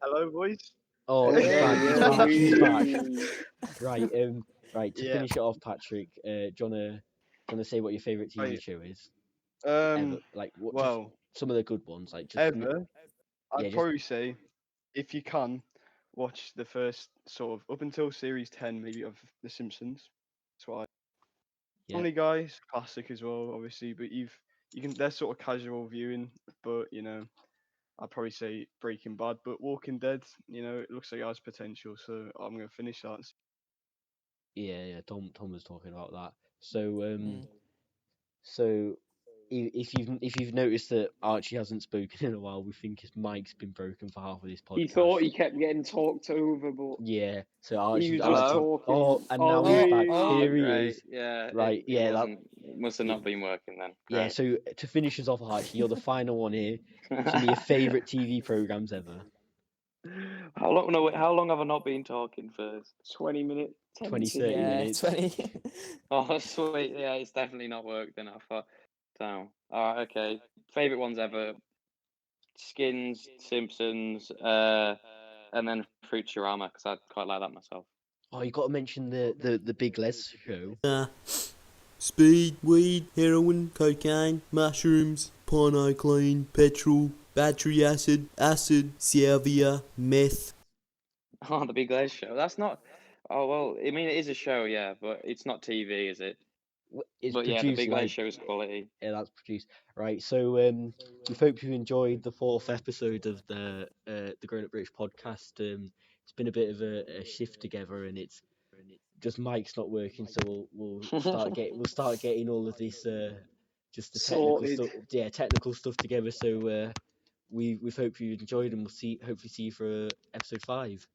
Hello, boys. Oh, he's back. Right. Right. To Yeah. finish it off, Patrick. Do you wanna say what your favourite TV Right. show is? Ever. Like what? Well, just some of the good ones. Like just ever. I'd just- probably say, if you can, watch the first sort of up until series 10, maybe, of The Simpsons. That's what I. Yeah. Family Guys, classic as well, obviously. But you can. They're sort of casual viewing, but I'd probably say Breaking Bad. But Walking Dead, it looks like it has potential. So I'm gonna finish that. Yeah. Tom was talking about that. So so if you've noticed that Archie hasn't spoken in a while, we think his mic's been broken for half of this podcast. He thought he kept getting talked over, but yeah. So Archie he was just talking. Oh, and now he's back. Here he great. is. Yeah. Right. It must have not been working then. Yeah. Great. So to finish us off, Archie, you're the final one here. Some of your favourite TV programs ever. How long have I not been talking first? 20 minutes. 20, 30 minutes. 20. Oh, sweet. Yeah, it's definitely not worked then. I thought, damn. All right, okay. Favorite ones ever: Skins, Simpsons, and then Futurama, because I quite like that myself. Oh, you got to mention the Big Les show. Speed, weed, heroin, cocaine, mushrooms, clean, petrol, battery acid, salvia, meth. Oh, the Big Les show. That's not. Oh well, I mean it is a show, yeah, but it's not TV, is it? It's but yeah, the produced Big like- Les show is quality. Yeah, that's produced. Right, so we hope you enjoyed the 4th episode of the Grown Up British podcast. It's been a bit of a shift together, and it's just Mike's not working, so we'll start getting all of this just the technical Sorted. stuff. Yeah, technical stuff together. So we hope you enjoyed, and we'll hopefully see you for episode 5.